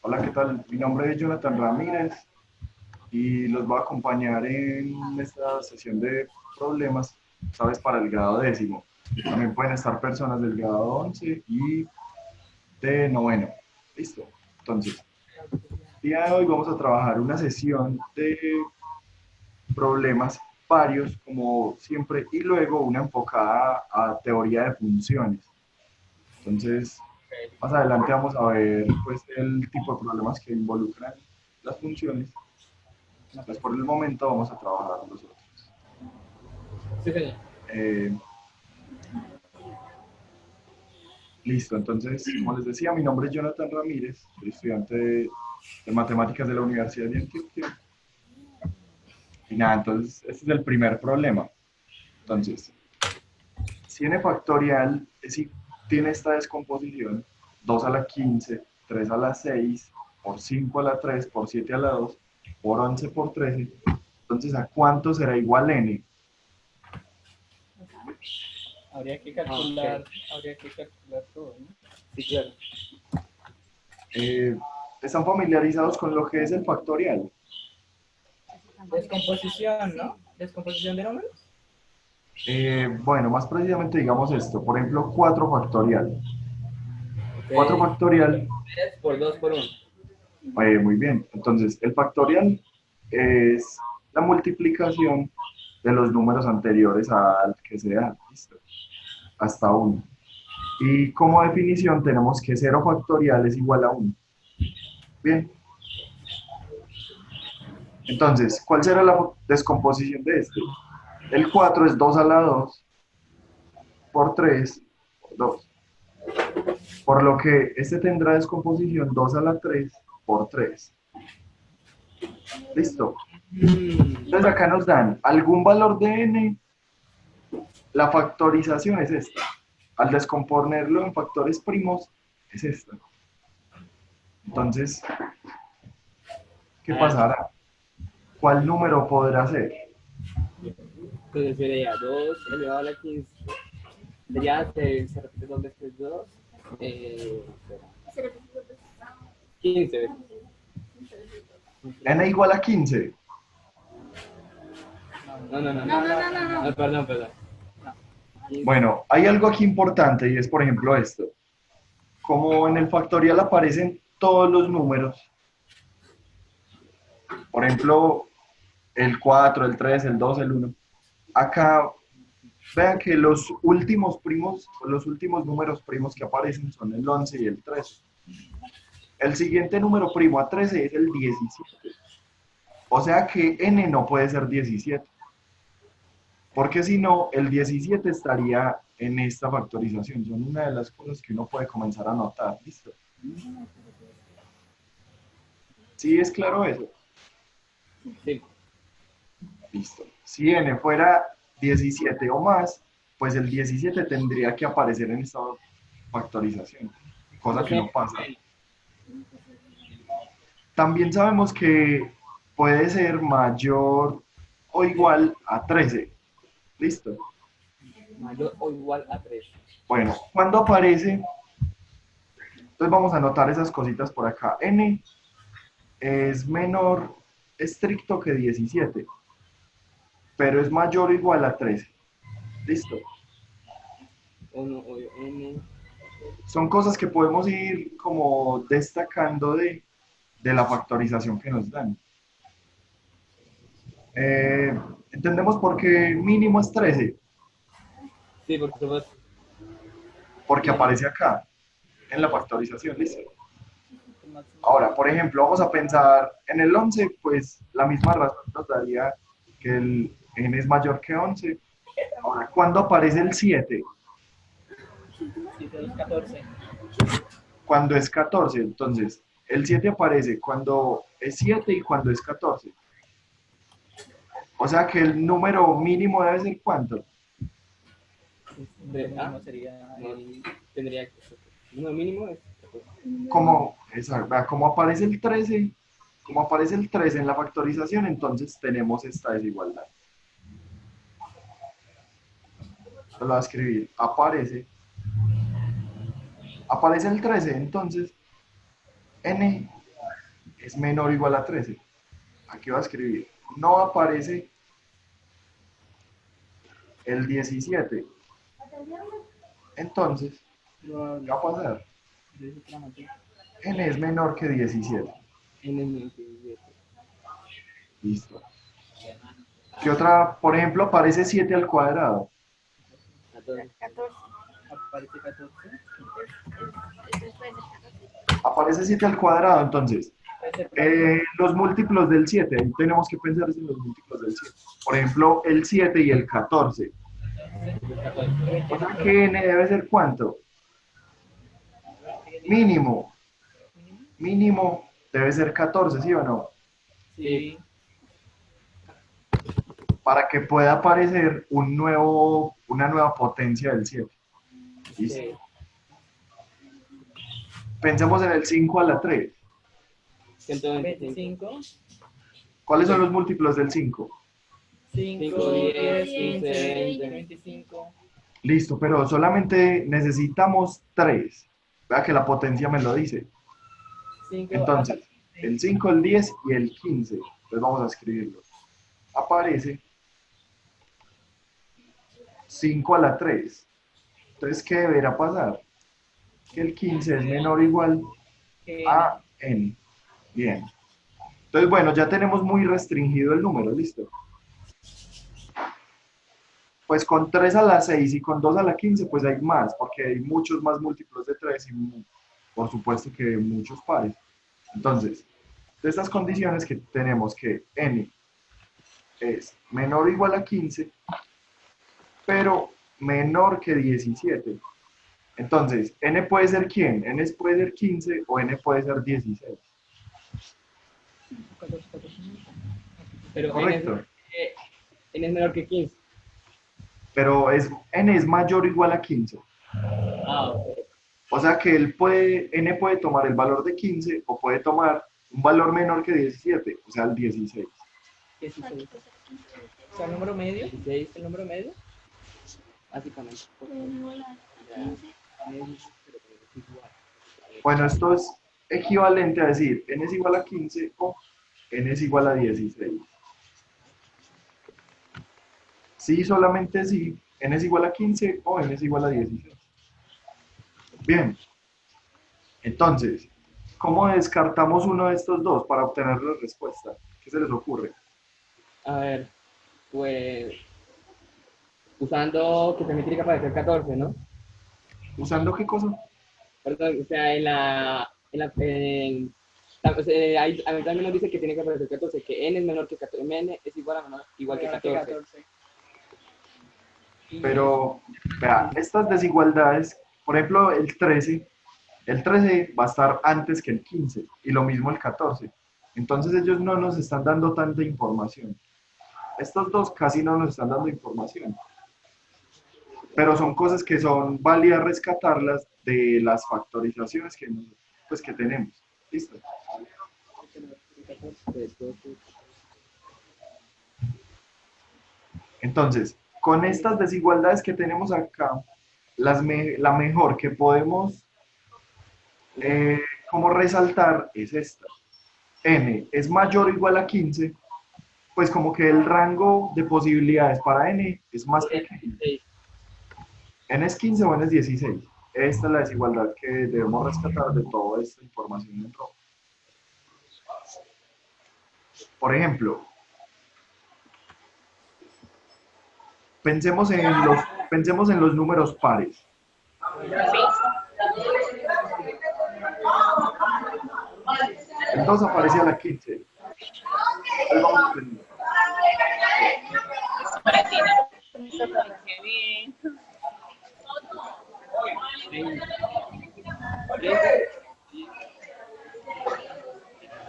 Hola, ¿qué tal? Mi nombre es Jonathan Ramírez y los voy a acompañar en esta sesión de problemas, sabes, para el grado décimo. También pueden estar personas del grado 11 y de noveno. Listo. Entonces, el día de hoy vamos a trabajar una sesión de problemas varios, como siempre, y luego una enfocada a teoría de funciones. Entonces, más adelante vamos a ver pues, el tipo de problemas que involucran las funciones. Pues por el momento vamos a trabajar nosotros. Sí, señor. Eh, Listo, entonces, como les decía, mi nombre es Jonathan Ramírez, soy estudiante de matemáticas de la Universidad de Antioquia. Y nada, entonces, este es el primer problema. Entonces, si n factorial tiene esta descomposición, 2 a la 15, 3 a la 6, por 5 a la 3, por 7 a la 2, por 11 por 13, entonces, ¿a cuánto será igual n? Habría que calcular, habría que calcular todo, ¿no? Sí, claro. Eh, ¿Están familiarizados con lo que es el factorial? Descomposición, ¿no? Descomposición de números. Bueno, más precisamente digamos esto, por ejemplo, 4 factorial. Ok. 4 factorial, 3 por 2 por 1. muy bien. Entonces, el factorial es la multiplicación de los números anteriores al que sea, ¿listo? Hasta 1. Y como definición tenemos que 0 factorial es igual a 1. Bien. Entonces, ¿cuál será la descomposición de este? El 4 es 2 a la 2 por 3 por 2. Por lo que este tendrá descomposición 2 a la 3 por 3. Listo. Entonces acá nos dan algún valor de n. La factorización es esta. Al descomponerlo en factores primos, es esta. Entonces, ¿qué pasará? ¿Cuál número podrá ser? Entonces sería 2 elevado a la 15. Sería, se repite 2 veces 2. Espera. 15 veces. N igual a 15. No, no, no. No, perdón, perdón. No. 15. Bueno, hay algo aquí importante y es, por ejemplo, esto. Como en el factorial aparecen todos los números, por ejemplo, el 4, el 3, el 2, el 1, acá vean que los últimos primos, los últimos números primos que aparecen son el 11 y el 13. El siguiente número primo a 13 es el 17. O sea que n no puede ser 17, porque si no, el 17 estaría en esta factorización. Son una de las cosas que uno puede comenzar a notar. ¿Listo? ¿Sí es claro eso? Sí. Listo. Si n fuera 17 o más, pues el 17 tendría que aparecer en esta factorización, cosa que no pasa. También sabemos que puede ser mayor o igual a 13. ¿Listo? Mayor o igual a 3. Bueno, cuando aparece, entonces vamos a anotar esas cositas por acá. N es menor estricto que 17, pero es mayor o igual a 13. ¿Listo? 1 o n. Son cosas que podemos ir como destacando de la factorización que nos dan. Eh, Entendemos por qué mínimo es 13, Sí, por supuesto. porque Mínimo. aparece acá, en la factorización, ¿listo? Ahora, por ejemplo, vamos a pensar en el 11, pues la misma razón nos daría que el n es mayor que 11. Ahora, ¿cuándo aparece el 7? 7 2 14. Cuando es 14. Entonces, el 7 aparece cuando es 7 y cuando es 14. O sea que el número mínimo debe ser ¿cuánto? Sería tendría que ser. El número mínimo es 14. Como aparece el 13, como aparece el 13 en la factorización, entonces tenemos esta desigualdad. Lo voy a escribir. Aparece el 13, entonces n es menor o igual a 13. Aquí voy a escribir, no aparece el 17. Entonces, ¿qué va a pasar? N es menor que 17. N es menor que 17. Listo. ¿Qué otra? Por ejemplo, aparece 7 al cuadrado. 14. 14. Aparece 14. Entonces puede ser 14. Aparece 7 al cuadrado, entonces. Puede ser Los múltiplos del 7, ahí tenemos que pensar en los múltiplos del 7. Por ejemplo, el 7 y el 14. 14. O sea que n debe ser ¿cuánto? Mínimo. Mínimo debe ser 14, ¿sí o no? Sí. Para que pueda aparecer una nueva potencia del 7. ¿Listo? Sí. Pensemos en el 5 a la 3. 125. ¿Cuáles son los múltiplos del 5? 5, 10, 15, 20, 25. Listo, pero solamente necesitamos 3. Vea que la potencia me lo dice. 5 Entonces, el 5, el 10 y el 15. Entonces vamos a escribirlo. Aparece 5 a la 3. Entonces, ¿qué deberá pasar? Que el 15 es menor o igual a n. Bien. Entonces, bueno, ya tenemos muy restringido el número, ¿listo? Pues con 3 a la 6 y con 2 a la 15, pues hay más, porque hay muchos más múltiplos de 3 y por supuesto que muchos pares. Entonces, de estas condiciones que tenemos que n es menor o igual a 15, pero menor que 17. Entonces, n puede ser ¿quién? N puede ser 15 o n puede ser 16. Pero Correcto. N es menor que 15. Pero n es mayor o igual a 15. Ok. O sea que n puede tomar el valor de 15 o puede tomar un valor menor que 17, o sea, el 16. 16. O sea, el número medio. 16 el número medio. Básicamente. Bueno, esto es equivalente a decir n es igual a 15 o n es igual a 16. Sí, solamente sí, n es igual a 15 o n es igual a 16. Bien, entonces, ¿cómo descartamos uno de estos dos para obtener la respuesta? ¿Qué se les ocurre? A ver, pues usando que también tiene que aparecer 14, ¿no? ¿Usando qué cosa? Perdón, o sea, o sea, a mí también nos dice que tiene que aparecer 14, que n es menor que 14, n es igual a igual que 14. Pero, vea, estas desigualdades, por ejemplo, el 13 va a estar antes que el 15 y lo mismo el 14. Entonces ellos no nos están dando tanta información. Estos dos casi no nos están dando información. Pero son cosas que son válidas rescatarlas de las factorizaciones pues, que tenemos. ¿Listo? Entonces, con estas desigualdades que tenemos acá, la mejor que podemos como resaltar es esta. N es mayor o igual a 15, pues como que el rango de posibilidades para n es más pequeño. N es 15 o n es 16. Esta es la desigualdad que debemos rescatar de toda esta información en rojo. Por ejemplo, pensemos en los números pares. El 2 aparece a la 15. Entonces vamos a tener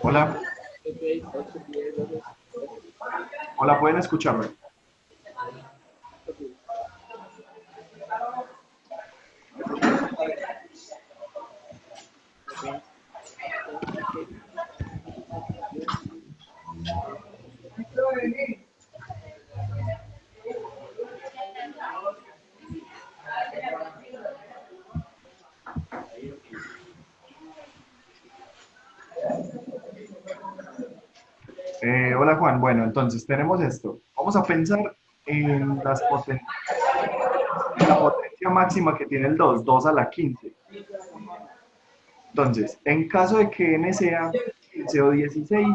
Hola, hola, ¿pueden escucharme? Hola Juan, bueno, entonces tenemos esto. Vamos a pensar en en la potencia máxima que tiene el 2 a la 15. Entonces, en caso de que n sea 15 o 16,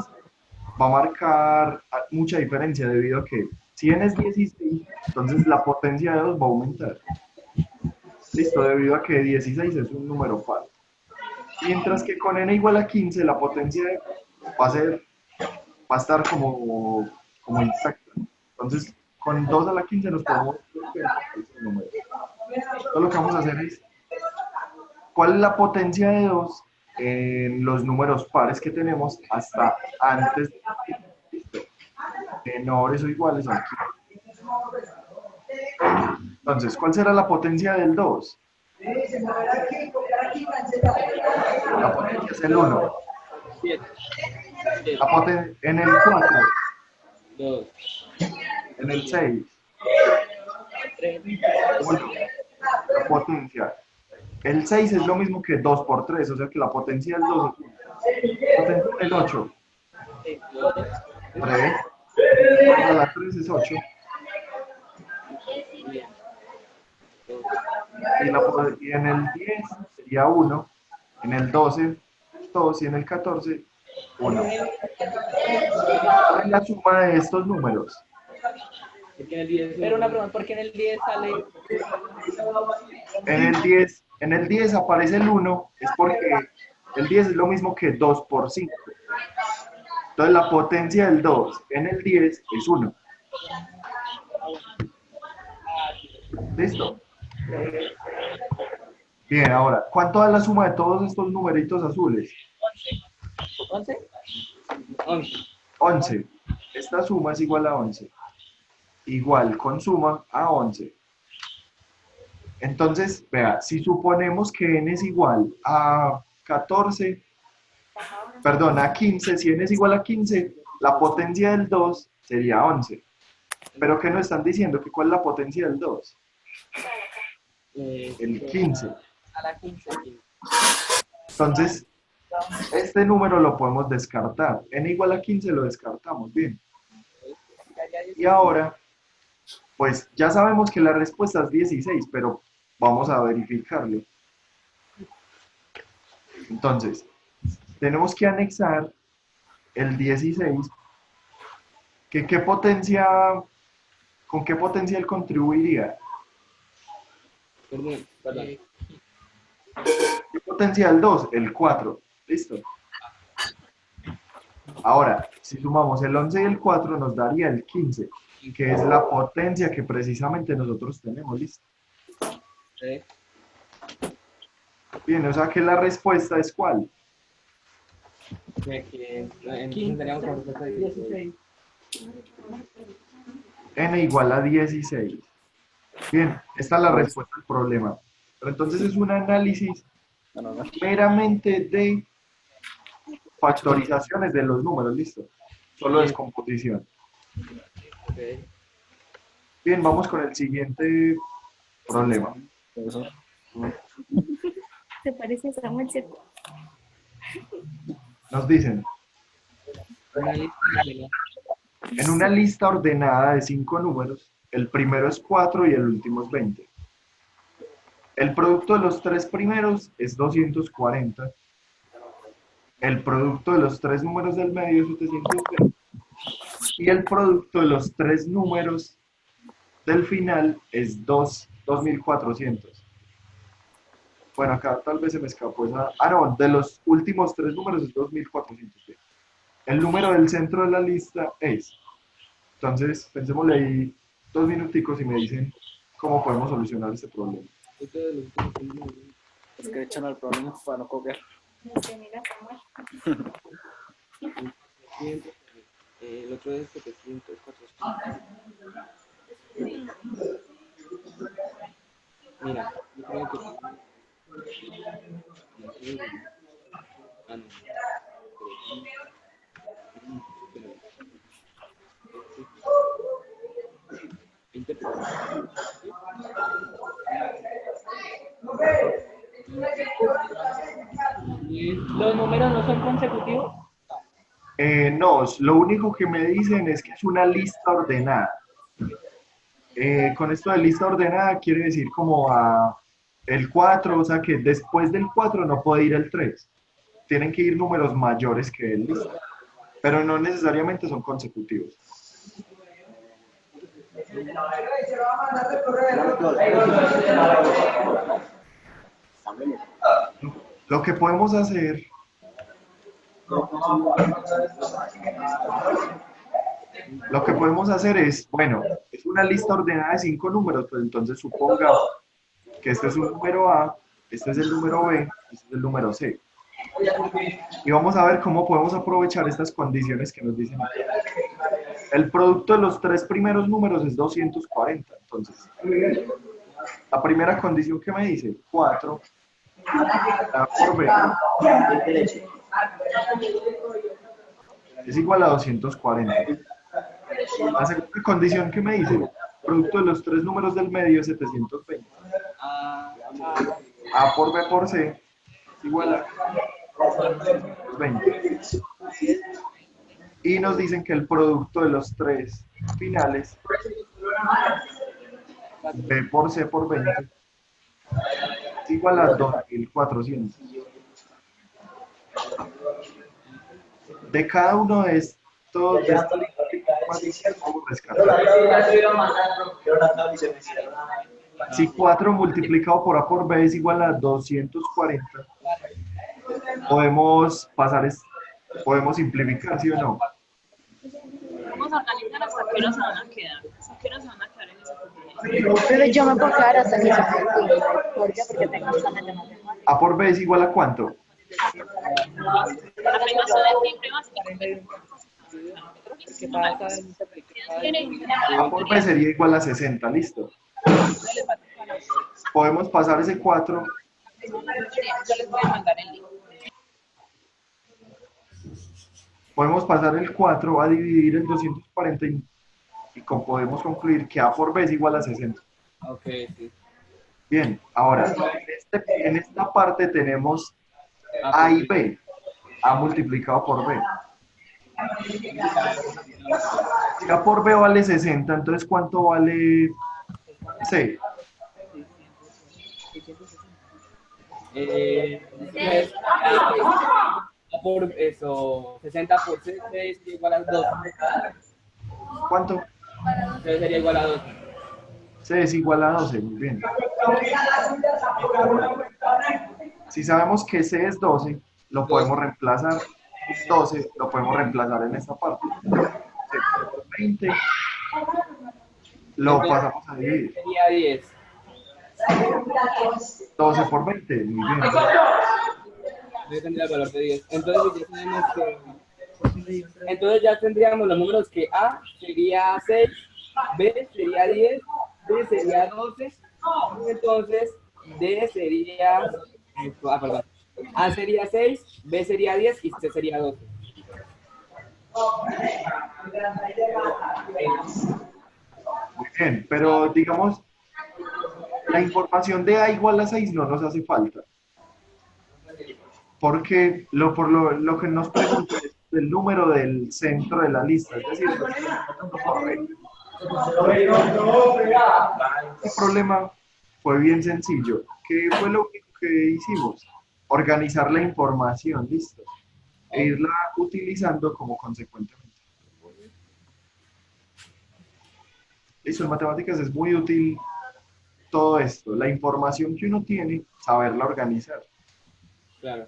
va a marcar mucha diferencia debido a que si n es 16, entonces la potencia de 2 va a aumentar. Listo, debido a que 16 es un número par. Mientras que con n igual a 15, la potencia va a ser, va a estar como intacta. Entonces, con 2 a la 15 nos podemos ver ese número. Entonces, lo que vamos a hacer es, ¿cuál es la potencia de 2 en los números pares que tenemos hasta antes de listo, menores o iguales a 15? Entonces, ¿cuál será la potencia del 2? La potencia es el 1. 7, En el 4, 2, en el 6, 3, 1. La potencia. El 6 es lo mismo que 2 por 3, o sea que la potencia del 2 es 1. Potencia del 8, 3. A la 3 es 8. Y en el 10 sería 1. En el 12, 2. Y en el 14, 1. ¿Cuál es la suma de estos números? Pero una pregunta, ¿por qué en el 10 sale? En el 10 aparece el 1, es porque el 10 es lo mismo que 2 por 5. Entonces la potencia del 2 en el 10 es 1. ¿Listo? Bien, ahora, ¿cuánto da la suma de todos estos numeritos azules? 11. 11. 11. Esta suma es igual a 11. Igual con suma a 11. Entonces, vea, si suponemos que n es igual a 14, perdón, a 15, si n es igual a 15, la potencia del 2 sería 11. ¿Pero qué nos están diciendo? ¿Que ¿Cuál es la potencia del 2? El 15. A la 15. Entonces, este número lo podemos descartar. N igual a 15 lo descartamos, bien. Y ahora, pues ya sabemos que la respuesta es 16, pero vamos a verificarlo. Entonces, tenemos que anexar el 16, que ¿con qué potencial contribuiría? Perdón. ¿Qué potencial 2? El 4. ¿Listo? Ahora, si sumamos el 11 y el 4, nos daría el 15, que es la potencia que precisamente nosotros tenemos. ¿Listo? Bien, o sea que la respuesta es ¿cuál? Tendríamos que respuesta 16. N igual a 16. Bien, esta es la respuesta al problema. Pero entonces es un análisis meramente de factorizaciones de los números, ¿listo? Solo descomposición. Bien, vamos con el siguiente problema. ¿Te parece a Samuel, cierto? Nos dicen, en una lista ordenada de 5 números, el primero es 4 y el último es 20. El producto de los 3 primeros es 240. El producto de los 3 números del medio es 720. Y el producto de los 3 números del final es 2400. Bueno, acá tal vez se me escapó esa. Ah, no, de los últimos 3 números es 2400. El número del centro de la lista es. Entonces, pensémosle ahí 2 minuticos y me dicen cómo podemos solucionar este problema. Es que echan al problema para no copiar. Mira, Samuel. El otro es 700, 400. Mira, yo creo que... Ah, no. ¿Los números no son consecutivos? No, lo único que me dicen es que es una lista ordenada. Con esto de lista ordenada quiere decir como el 4, o sea que después del 4 no puede ir el 3. Tienen que ir números mayores que el lista, pero no necesariamente son consecutivos. Lo que podemos hacer es, bueno, es una lista ordenada de 5 números, pues entonces suponga que este es un número A, este es el número B, este es el número C. Y vamos a ver cómo podemos aprovechar estas condiciones que nos dicen. El producto de los 3 primeros números es 240. Entonces, la primera condición que me dice, 4 A por B es igual a 240. La segunda condición que me dice, producto de los 3 números del medio es 720. A por B por C es igual a 20. Y nos dicen que el producto de los 3 finales, B por C por 20, es igual a 2400. De cada uno de estos, vamos a rescatar. Si 4 multiplicado por A por B es igual a 240, podemos simplificar, ¿sí o no? Vamos a organizar hasta qué hora se van a quedar. ¿Hasta qué hora se van a quedar en ese contenido? Pero yo me puedo quedar hasta que se me olvide. ¿Por qué? Porque tengo examen de matemáticas. A por B es igual a ¿cuánto? La aplicación de siempre básica. A por B sería igual a 60, listo. Podemos pasar ese 4. Yo les voy a mandar el link. Podemos pasar el 4 a dividir el 240 y podemos concluir que A por B es igual a 60. Ok, sí. Bien, ahora, en esta parte tenemos A y B. A multiplicado por B. Si A por B vale 60, entonces ¿cuánto vale C? Por eso, 60 por 6 es igual a 2. ¿Cuánto? Entonces sería igual a 2. C es igual a 12, muy bien. Si sabemos que C es 12, lo podemos reemplazar. 12 lo podemos reemplazar en esta parte. C por 20 lo pasamos a dividir. Sería 10. 12 por 20, muy bien. Debe tener el valor de 10. Entonces ya tendríamos los números que A sería 6, B sería 10, D sería 12. Entonces D sería... perdón. A sería 6, B sería 10 y C sería 12. Muy bien, pero digamos, la información de A igual a 6 no nos hace falta. Porque lo que nos pregunta es el número del centro de la lista, es decir, el problema fue bien sencillo. ¿Qué fue lo único que hicimos? Organizar la información, listo, e irla utilizando como consecuentemente. Listo, en matemáticas es muy útil todo esto, la información que uno tiene, saberla organizar. Claro.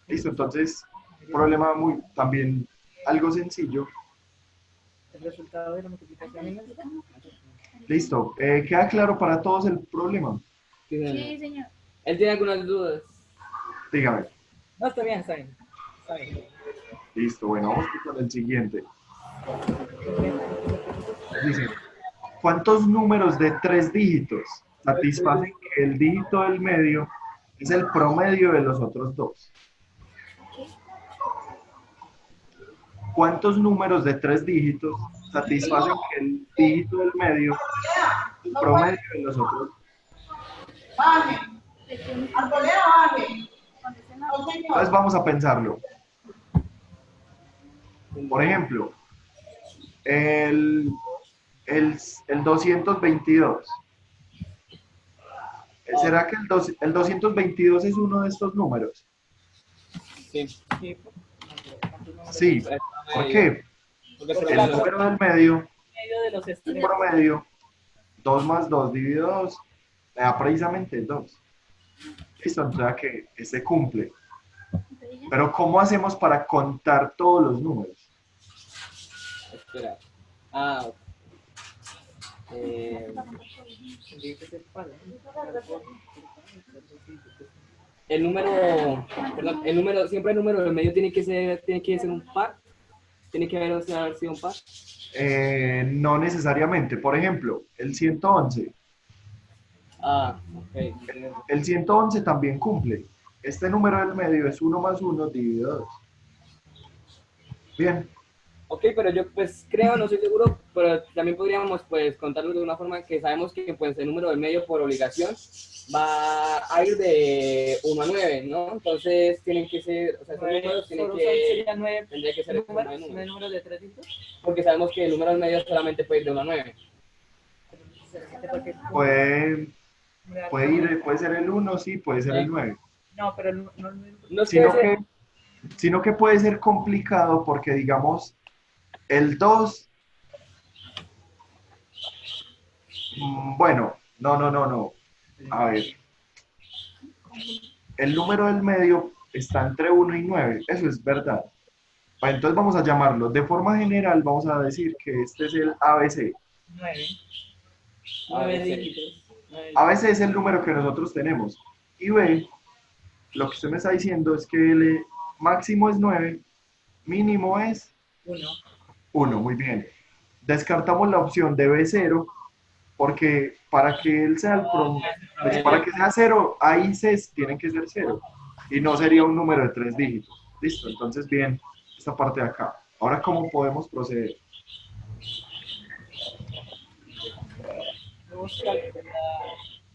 Listo, entonces, problema también algo sencillo. El resultado de la multiplicación en el... Listo, ¿queda claro para todos el problema? Sí, señor. Él tiene algunas dudas. Dígame. No, está bien, está bien. Está bien. Listo, bueno, vamos con el siguiente. Dice, ¿cuántos números de 3 dígitos satisfacen que el dígito del medio es el promedio de los otros dos? ¿Cuántos números de 3 dígitos satisfacen que el dígito del medio es el promedio de los otros dos? Entonces vamos a pensarlo. Por ejemplo, el, el 222. ¿Será que el 222 es uno de estos números? Sí. Sí, ¿cuántos números Sí. Es ¿Por promedio. qué? Porque es El promedio. número del medio, medio de los un extremos? promedio, 2 más 2 dividido 2, me da precisamente 2. Listo, entonces que se cumple. Pero ¿cómo hacemos para contar todos los números? Espera. Ah, ok. Tendría que ser par, ¿no? El número, perdón, siempre el número del medio tiene que ser un par. Tiene que haber, o sea, haber sido un par. No necesariamente. Por ejemplo, el 111. Ah, ok. El 111 también cumple. Este número del medio es 1 más 1 dividido 2. Bien. Ok, pero yo pues creo, no estoy seguro, pero también podríamos pues contarlo de una forma que sabemos que pues el número del medio por obligación va a ir de 1 a 9, ¿no? Entonces tienen que ser, o sea, esos números Serían 9 tendría que ser el suma de números, números, números de 3 dígitos. porque sabemos que el número del medio solamente puede ir de 1 a 9. Porque Puede, puede ser el 1, sí, puede ser el 9. no, pero no, No es que Sino ese, que, sino que puede ser complicado porque, digamos, el 2, bueno, no. A ver, el número del medio está entre 1 y 9, eso es verdad. Entonces vamos a llamarlo, de forma general vamos a decir que este es el ABC. 9. A 9 ver, sí. dígitos. ABC es el número que nosotros tenemos. Y B, lo que usted me está diciendo es que el máximo es 9, mínimo es 1. 1, muy bien. Descartamos la opción de B0 porque para que él sea pues para que sea 0, ahí tienen que ser 0 y no sería un número de 3 dígitos. Listo, entonces bien, esta parte de acá. Ahora, ¿cómo podemos proceder?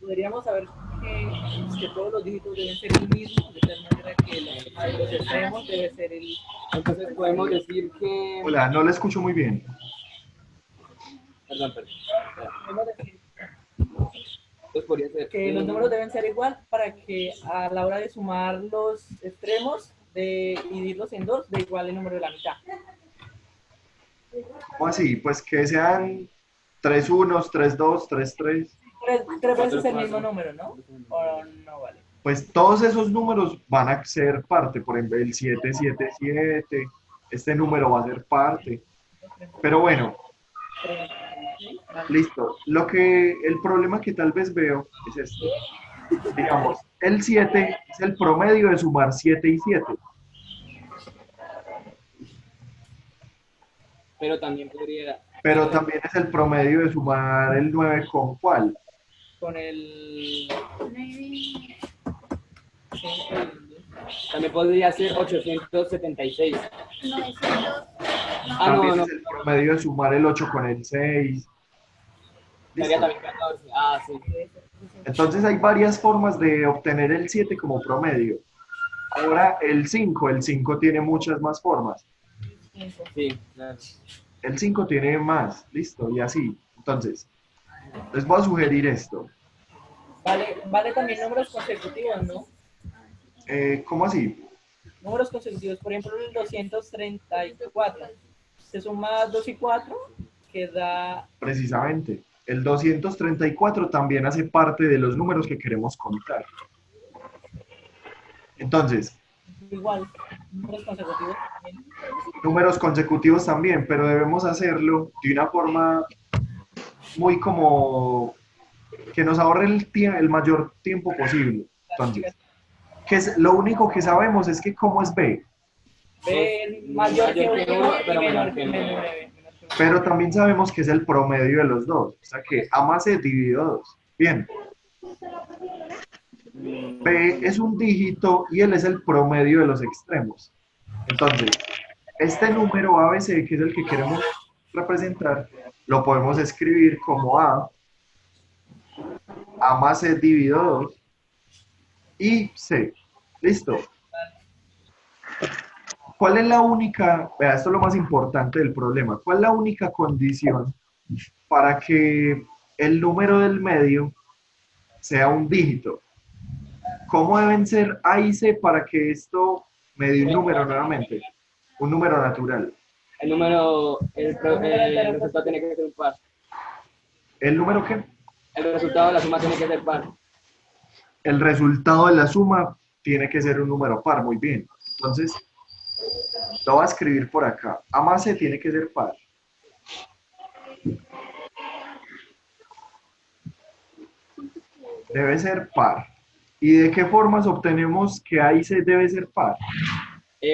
Podríamos saber que todos los dígitos deben ser el mismo, de tal manera que los extremos debe ser el. Entonces podemos decir que, Hola, no la escucho muy bien. perdón. Podemos decir Entonces podría ser que los números deben ser igual para que a la hora de sumar los extremos, de dividirlos en dos, de igual el número de la mitad. ¿Cómo así? Pues que sean 3 unos, 3 2, 3 3. Tres veces el mismo número, ¿no? O no vale. Pues todos esos números van a ser parte. Por ejemplo, el 777, este número va a ser parte. Pero bueno, listo. El problema que tal vez veo es esto. Digamos, el 7 es el promedio de sumar 7 y 7. pero también podría, Pero también es el promedio de sumar el 9 con ¿cuál? Con el. también podría ser 876. 900. Ah, También no, es el promedio de sumar el 8 con el 6. sería Listo. también 14. Ah, sí. Entonces hay varias formas de obtener el 7 como promedio. Ahora el 5 tiene muchas más formas. Sí, claro. El 5 tiene más, listo, y así. Entonces, les voy a sugerir esto. Vale también números consecutivos, ¿no? ¿Cómo así? Números consecutivos, por ejemplo, el 234. Se suma 2 y 4, que da Precisamente. El 234 también hace parte de los números que queremos contar. Entonces, igual. Números consecutivos también. números consecutivos también, pero debemos hacerlo de una forma muy como que nos ahorre el mayor tiempo posible. Entonces, lo único que sabemos es que cómo es B, B mayor que 1 y menor que 9. pero también sabemos que es el promedio de los dos, o sea que A más C dividido 2. Bien, B es un dígito y él es el promedio de los extremos. Entonces, este número ABC, que es el que queremos representar, lo podemos escribir como A más C dividido 2 y C. ¿Listo? ¿Cuál es la única, vea, esto es lo más importante del problema, cuál es la única condición para que el número del medio sea un dígito? ¿Cómo deben ser A y C para que esto me dé un número nuevamente? Un número natural. El número, el resultado tiene que ser un par. ¿El número qué? El resultado de la suma tiene que ser par. El resultado de la suma tiene que ser un número par, muy bien. Entonces, lo voy a escribir por acá. A más C tiene que ser par. Debe ser par. ¿Y de qué formas obtenemos que A y C debe ser par?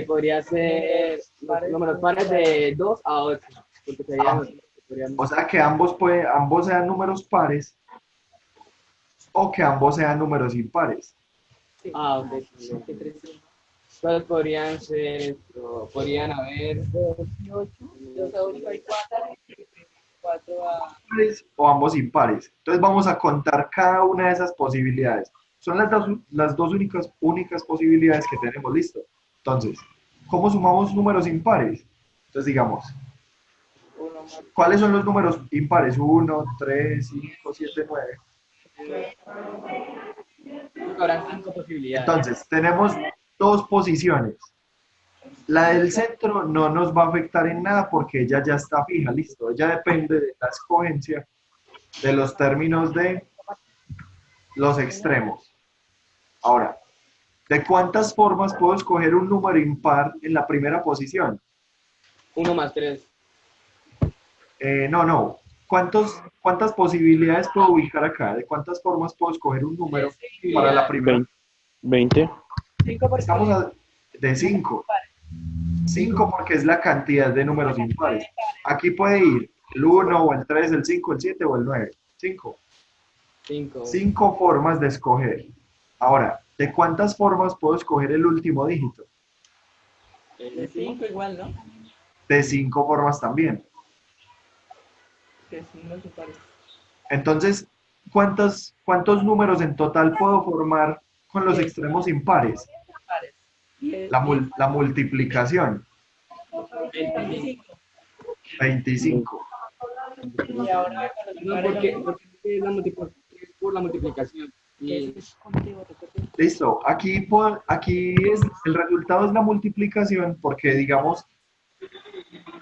Podría ser los números pares de 2 a 8. Porque serían, O sea que ambos sean números pares o que ambos sean números impares. ok. Entonces podrían haber 2 y 8, 2 a 8 hay 4, 4 a... Pares o ambos impares. Entonces vamos a contar cada una de esas posibilidades. Son las dos únicas posibilidades que tenemos, listo. Entonces, ¿cómo sumamos números impares? Entonces digamos, 1 más ¿cuáles son los números impares? 1, 3, 5, 7, 9. habrán 5 posibilidades. Entonces, tenemos dos posiciones. La del centro no nos va a afectar en nada porque ella ya está fija, listo. Ella depende de la escogencia de los términos de los extremos. Ahora, ¿de cuántas formas puedo escoger un número impar en la primera posición? 1 más 3. No. ¿Cuántas posibilidades puedo ubicar acá? ¿De cuántas formas puedo escoger un número para la primera? 20. 5 por Estamos de 5. 5 porque es la cantidad de números impares. Aquí puede ir el 1 o el 3, el 5, el 7 o el 9. 5. 5. 5 formas de escoger. Ahora, ¿de cuántas formas puedo escoger el último dígito? de 5 igual, ¿no? De 5 formas también. Que si no se parece. Entonces, ¿cuántos números en total puedo formar con los extremos impares? Pares. La multiplicación, 25. 25. Y ahora con los No, pares porque es por la multiplicación. Y es contigo, recuerda. Listo, aquí el resultado es la multiplicación porque, digamos,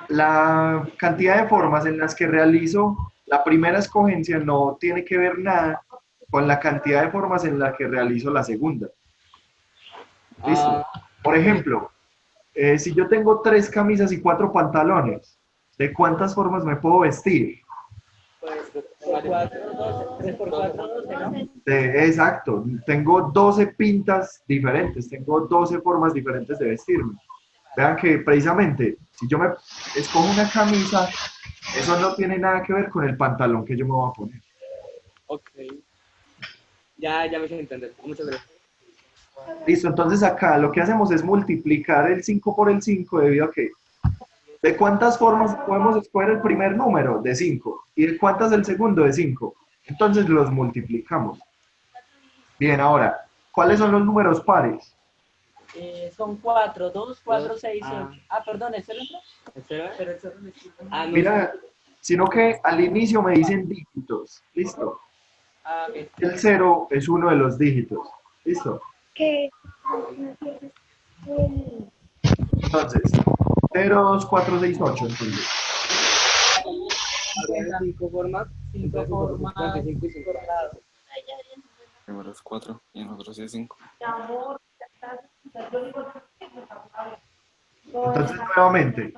la cantidad de formas en las que realizo la primera escogencia no tiene que ver nada con la cantidad de formas en las que realizo la segunda. Listo. Por ejemplo, si yo tengo 3 camisas y 4 pantalones, ¿de cuántas formas me puedo vestir? Pues por 4, 12. 3 por 4, 12, ¿no? Exacto, tengo 12 pintas diferentes, tengo 12 formas diferentes de vestirme. Vean que precisamente, si yo me escojo una camisa, eso no tiene nada que ver con el pantalón que yo me voy a poner. ok. Ya me hice entender. Muchas gracias. Listo, entonces acá lo que hacemos es multiplicar el 5 por el 5 debido a que ¿de cuántas formas podemos escoger el primer número? De 5. ¿Y de cuántas el segundo? De 5. Entonces los multiplicamos. Bien, ahora, ¿cuáles son los números pares? Son 4, 2, 4, 6, Ah. 8. Perdón, ¿es el otro? ¿Espera? Pero el otro no existe. No. Mira, sino que al inicio me dicen dígitos. Listo. Ok. El 0 es uno de los dígitos. Listo. ¿Qué? Entonces, 0, 2, 4, 6, 8. Entonces, Habría 5 formas. 5 formas 55 y 50. por lado. Primero es 4 y en otro sí es 5. entonces nuevamente,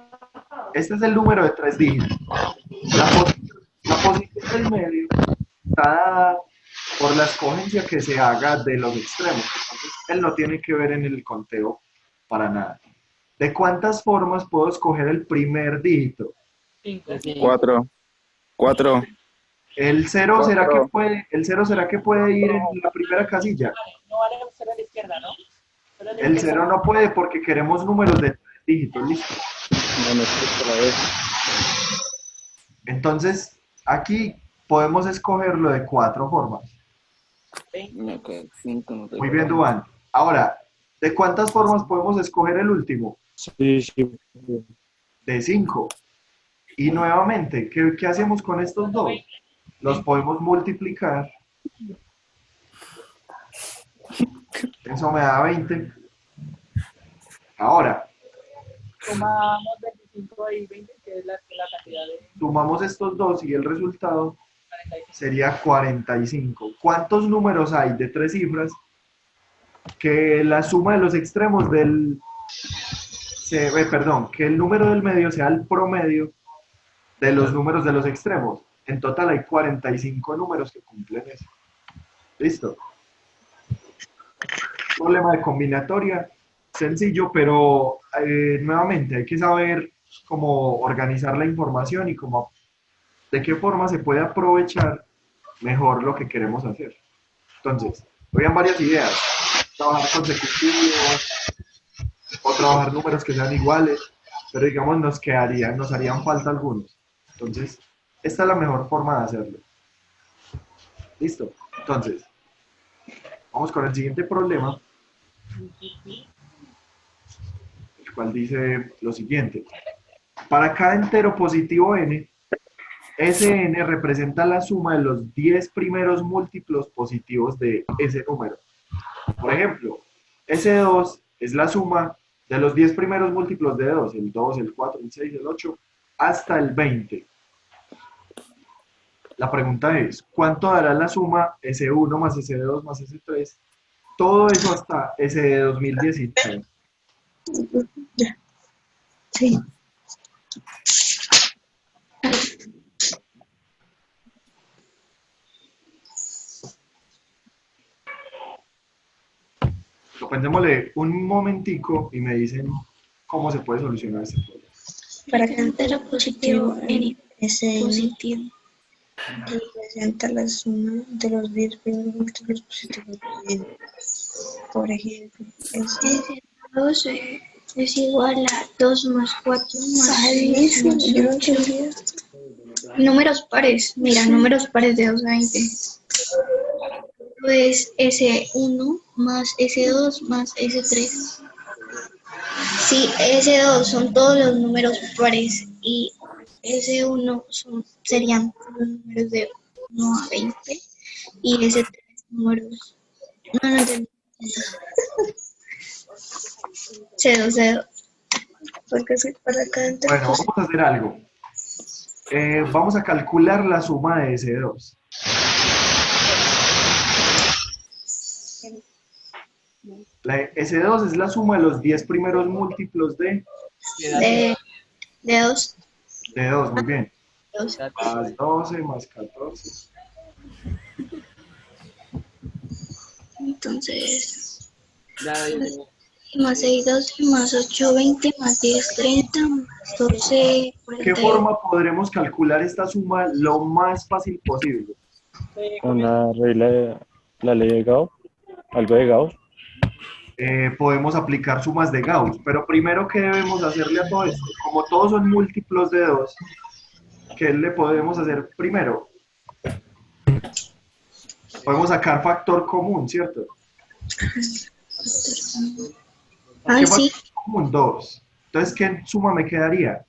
este es el número de 3 dígitos. La posición del medio está dada por la escogencia que se haga de los extremos. Entonces, él no tiene que ver en el conteo para nada. ¿De cuántas formas puedo escoger el primer dígito? 5. 4. 4. ¿El 0 Cuatro. será que puede ir en la primera casilla? No vale 0 a la izquierda, ¿no? Solo a la El izquierda. 0 no puede porque queremos números de 3 dígitos, listo. No, no es la vez. Entonces, aquí podemos escogerlo de 4 formas. No, que 5 no te Muy bien, Duván. Ahora, ¿de cuántas formas podemos escoger el último? Sí, sí. De 5. Y nuevamente, ¿qué hacemos con estos dos? Los podemos multiplicar. Eso me da 20. Ahora, Sumamos 25 y 20, que es la cantidad de sumamos estos dos y el resultado 45. sería 45. ¿Cuántos números hay de 3 cifras que la suma de los extremos perdón, que el número del medio sea el promedio de los números de los extremos? En total hay 45 números que cumplen eso. ¿Listo? Problema de combinatoria, sencillo, pero nuevamente hay que saber cómo organizar la información y cómo, de qué forma se puede aprovechar mejor lo que queremos hacer. Entonces, habían varias ideas: trabajar consecutivos o trabajar números que sean iguales, pero digamos nos harían falta algunos. Entonces, esta es la mejor forma de hacerlo. ¿Listo? Entonces, vamos con el siguiente problema, el cual dice lo siguiente: para cada entero positivo n, Sn representa la suma de los 10 primeros múltiplos positivos de ese número. Por ejemplo, S2 es la suma de los 10 primeros múltiplos de 2, el 2, el 4, el 6, el 8, hasta el 20. La pregunta es, ¿cuánto dará la suma S1 más S2 más S3? Todo eso hasta S de 2019. Sí. Pensémosle un momentico y me dicen cómo se puede solucionar este problema. Para cada entero positivo n, ese positivo representa la suma de los 10 primeros múltiplos positivos de n. Por ejemplo, S2 es igual a 2 más 4 más 10 más 8. Números pares, mira, números pares de 2 a 20. Pues S1 más S2 más S3. Sí, S2 son todos los números pares y S1 serían los números de 1 a 20 y S3 números. No entendí. C2. Porque si para cada entero. Bueno, vamos a hacer algo. Vamos a calcular la suma de S2. S2 es la suma de los 10 primeros múltiplos de 2. De 2, muy bien. 2. Más 12, más 14. Entonces, Ya, más 6, 12, más 8, 20, más 10, 30, más 12, ¿Qué 40. forma podremos calcular esta suma lo más fácil posible? Una regla de la ley de Gauss, algo de Gauss. Podemos aplicar sumas de Gauss, pero primero, ¿qué debemos hacerle a todo esto? Como todos son múltiplos de 2, ¿qué le podemos hacer primero? Podemos sacar factor común, ¿cierto? ¿Qué Sí. factor común? 2. Entonces, ¿qué suma me quedaría?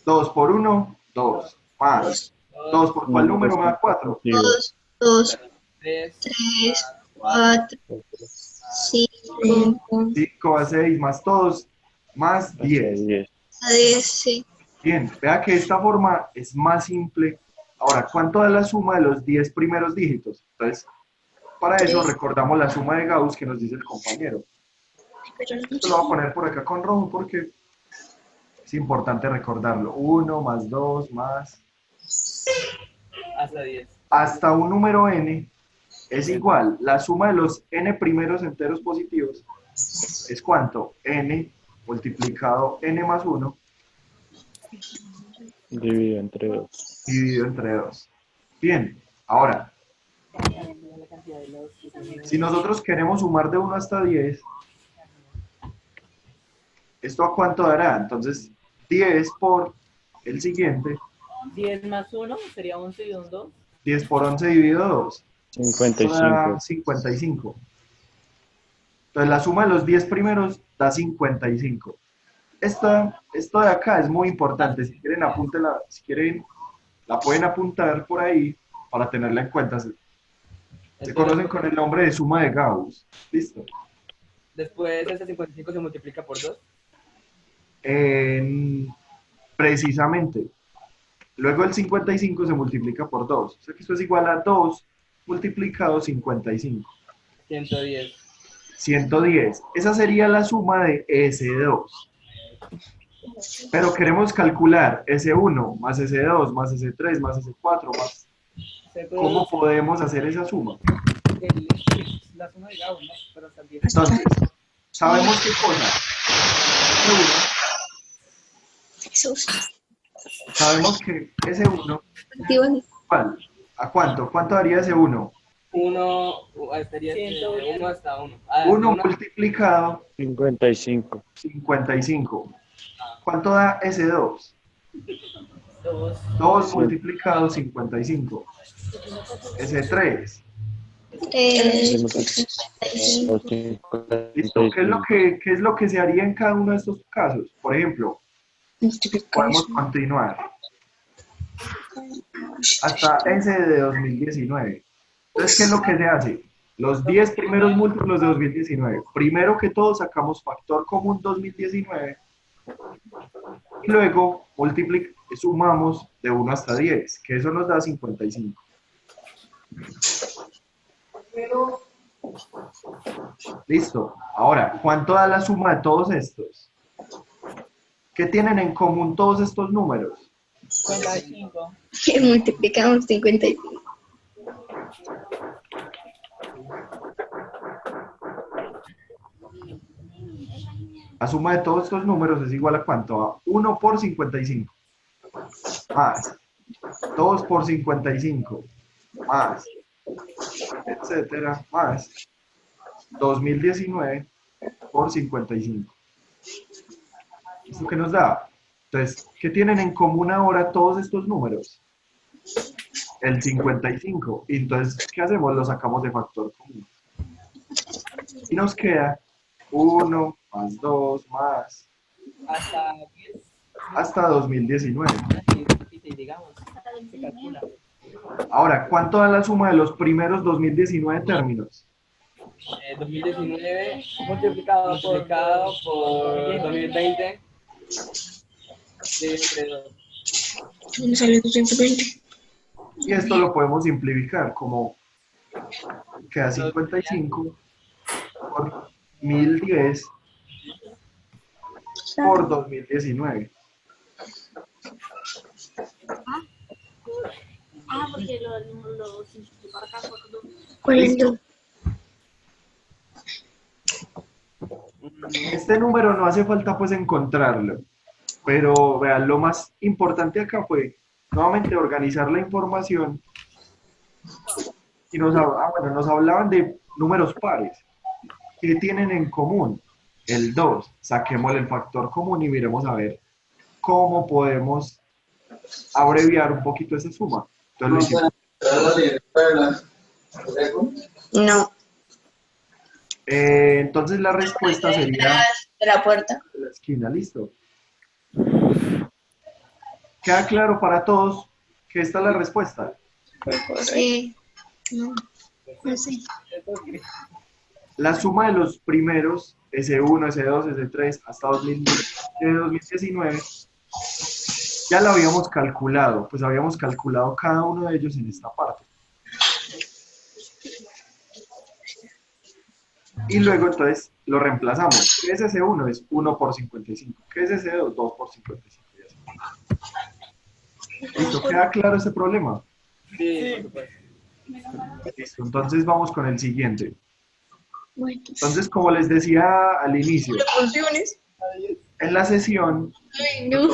2 por 1, 2. Más 2 por cuál número me da 4. 2, 2, 3, 3, 4, 5, 5 a 6 más todos, más 10. 10. a 10, sí. Bien, vea que esta forma es más simple. Ahora, ¿cuánto da la suma de los 10 primeros dígitos? Entonces, para eso recordamos la suma de Gauss que nos dice el compañero. Esto lo voy a poner por acá con rojo porque es importante recordarlo. 1 más 2 más... hasta 10. Hasta un número n es igual. La suma de los n primeros enteros positivos es ¿cuánto? N multiplicado n más 1 Dividido entre 2. dividido entre 2. Bien, ahora, si nosotros queremos sumar de 1 hasta 10, ¿esto a cuánto dará? Entonces, 10 por el siguiente, 10 más 1 sería 11 y un 2. 10 por 11 dividido 2, 55. da 55. Entonces la suma de los 10 primeros da 55. Esto de acá es muy importante. Si quieren, apúntela, si quieren, la pueden apuntar por ahí para tenerla en cuenta. Se conocen con el nombre de suma de Gauss. ¿Listo? Después ese 55 se multiplica por 2. Precisamente. Luego el 55 se multiplica por 2. O sea que esto es igual a 2 multiplicado 55. 110. 110. Esa sería la suma de S2. Pero queremos calcular S1 más S2 más S3 más S4 más... ¿Cómo podemos hacer esa suma? La suma de Gauss, ¿no? Pero también. Entonces, ¿sabemos qué cosa? Jesús. Sabemos que S1, Digo, ¿cuál? ¿A cuánto? ¿Cuánto daría S1? 1 estaría 1 hasta 1. 1 multiplicado 55. 55. ¿Cuánto da S2? 2 multiplicado 55. S3. ¿Listo? ¿Qué es lo que se haría en cada uno de estos casos? Por ejemplo, podemos continuar hasta S de 2019. Entonces, ¿qué es lo que se hace? Los 10 primeros múltiplos de 2019. Primero que todo, sacamos factor común 2019 y luego sumamos de 1 hasta 10, que eso nos da 55. Listo. Ahora, ¿cuánto da la suma de todos estos? ¿Qué tienen en común todos estos números? 55. que multiplicamos 55. La suma de todos estos números es igual a ¿cuánto? A 1 por 55. Más 2 por 55. Más, etcétera, más 2019 por 55. ¿Esto qué nos da? Entonces, ¿qué tienen en común ahora todos estos números? El 55. Y entonces, ¿qué hacemos? Lo sacamos de factor común. Y nos queda 1 más 2 más Hasta 10. hasta 2019. Digamos, se calcula. Ahora, ¿cuánto da la suma de los primeros 2019 términos? 2019 multiplicado por 2020. Entre 2. Me sale 220. Y esto lo podemos simplificar como queda 55 por 1010 por 2019. Porque lo simplificó acá por 2. ¿Cuál es el 2? Este número no hace falta pues encontrarlo, pero vean, lo más importante acá fue nuevamente organizar la información y nos hablaban de números pares. ¿Qué tienen en común? El 2. Saquémosle el factor común y miremos a ver cómo podemos abreviar un poquito esa suma. Entonces, No. entonces la respuesta sería De la puerta. de la esquina, listo. ¿Queda claro para todos que esta es la respuesta? Sí. No. No sé. La suma de los primeros, S1, S2, S3, hasta 2019, ya la habíamos calculado, pues habíamos calculado cada uno de ellos en esta parte. Y luego entonces lo reemplazamos. ¿Qué es S1? Es 1 por 55. ¿Qué es S2? 2 por 55. Y así. ¿Listo? ¿Queda claro ese problema? Sí, por supuesto. Listo, entonces vamos con el siguiente. Bueno. Entonces, como les decía al inicio, Funciones. en la sesión, Ay, no.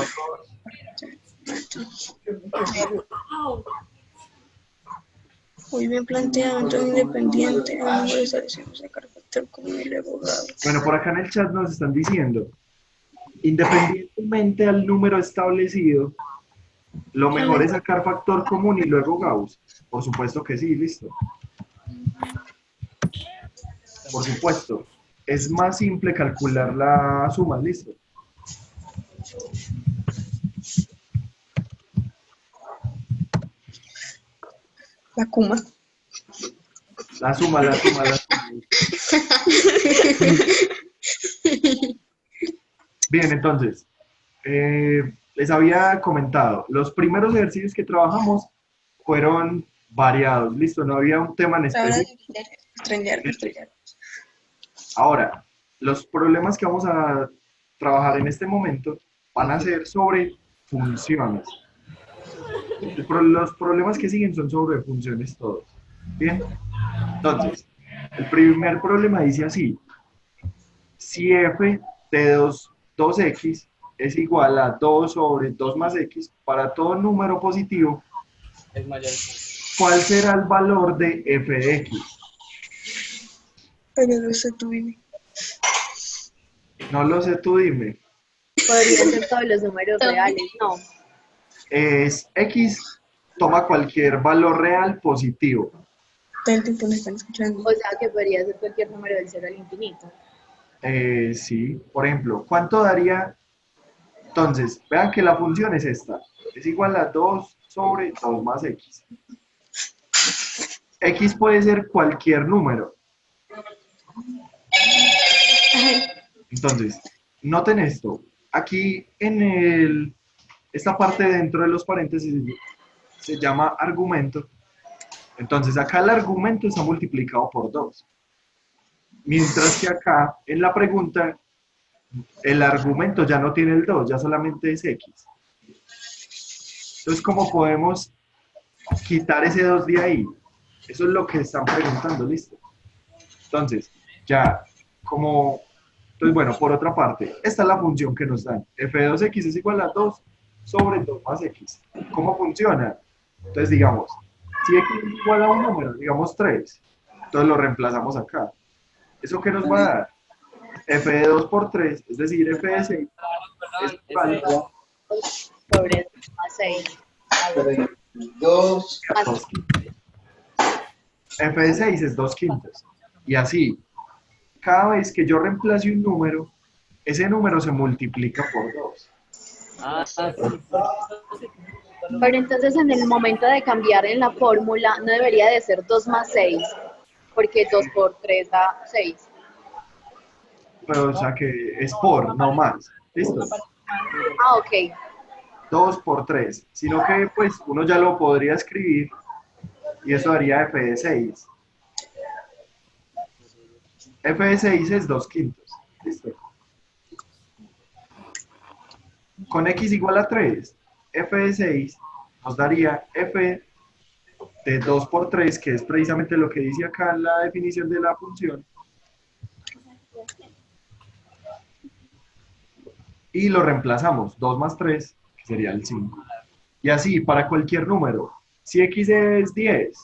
Muy bien planteado, entonces independiente, el número de selecciones de carácter común y luego grado. bueno, por acá en el chat nos están diciendo, independientemente al número establecido, lo mejor es sacar factor común y luego Gauss. Por supuesto que sí, listo. Por supuesto. es más simple calcular la suma, ¿listo? La Kuma. La suma, la suma, la suma. Bien, entonces, les había comentado, los primeros ejercicios que trabajamos fueron variados, ¿listo? No había un tema en Ahora específico. estrellar. Ahora, los problemas que vamos a trabajar en este momento van a ser sobre funciones. Los problemas que siguen son sobre funciones todos. Bien, entonces, el primer problema dice así: si f de 2x es igual a 2 sobre 2 más x para todo número positivo, Es mayor. ¿cuál será el valor de f de x? Pero no sé tú dime. No lo sé, tú dime. Podrían ser todos los números reales, no. Es x, toma cualquier valor real positivo. Todo el tiempo me están escuchando. O sea que podría ser cualquier número del 0 al infinito. Sí, por ejemplo, ¿cuánto daría? Entonces, vean que la función es esta. Es igual a 2 sobre 2 más x. X puede ser cualquier número. Entonces, noten esto. Aquí en esta parte dentro de los paréntesis se llama argumento. Entonces, acá el argumento está multiplicado por 2. Mientras que acá, en la pregunta, el argumento ya no tiene el 2, ya solamente es x. Entonces, ¿cómo podemos quitar ese 2 de ahí? Eso es lo que están preguntando, ¿listo? Entonces, ya, entonces, bueno, por otra parte, esta es la función que nos dan. F de 2x es igual a 2 sobre 2 más x. ¿Cómo funciona? Entonces, digamos, si x es igual a un número, digamos 3, entonces lo reemplazamos acá. ¿Eso qué nos va a dar? F de 2 por 3, es decir, F de 6, es igual Sobre 2 más 6. 2 a 2. F de 6 es 2 quintos. Y así, cada vez que yo reemplace un número, ese número se multiplica por 2. Ah, sí. Pero entonces en el momento de cambiar en la fórmula no debería de ser 2 más 6, porque 2 por 3 da 6. Pero, o sea que es por, no más. ¿Listo? Ah, ok. 2 por 3. Sino que, pues, uno ya lo podría escribir y eso daría F de 6. F de 6 es 2 quintos. ¿Listo? Con x igual a 3, F de 6 nos daría F de 2 por 3, que es precisamente lo que dice acá en la definición de la función. Y lo reemplazamos, 2 más 3, que sería el 5. Y así, para cualquier número. Si x es 10,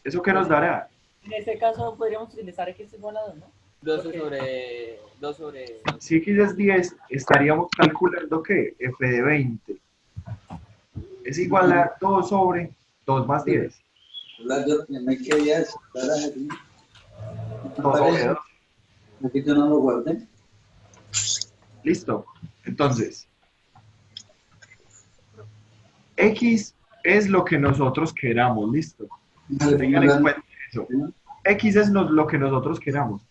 ¿eso qué nos dará? En ese caso podríamos utilizar x igual a 2, ¿no? 2 sobre... Si x es 10, estaríamos calculando que f de 20 es igual a 2 sobre 2 más 10. 2 sobre 2. Aquí no lo guardé. Listo. Entonces, x es lo que nosotros queramos, listo. Tengan en cuenta eso. X es lo que nosotros queramos.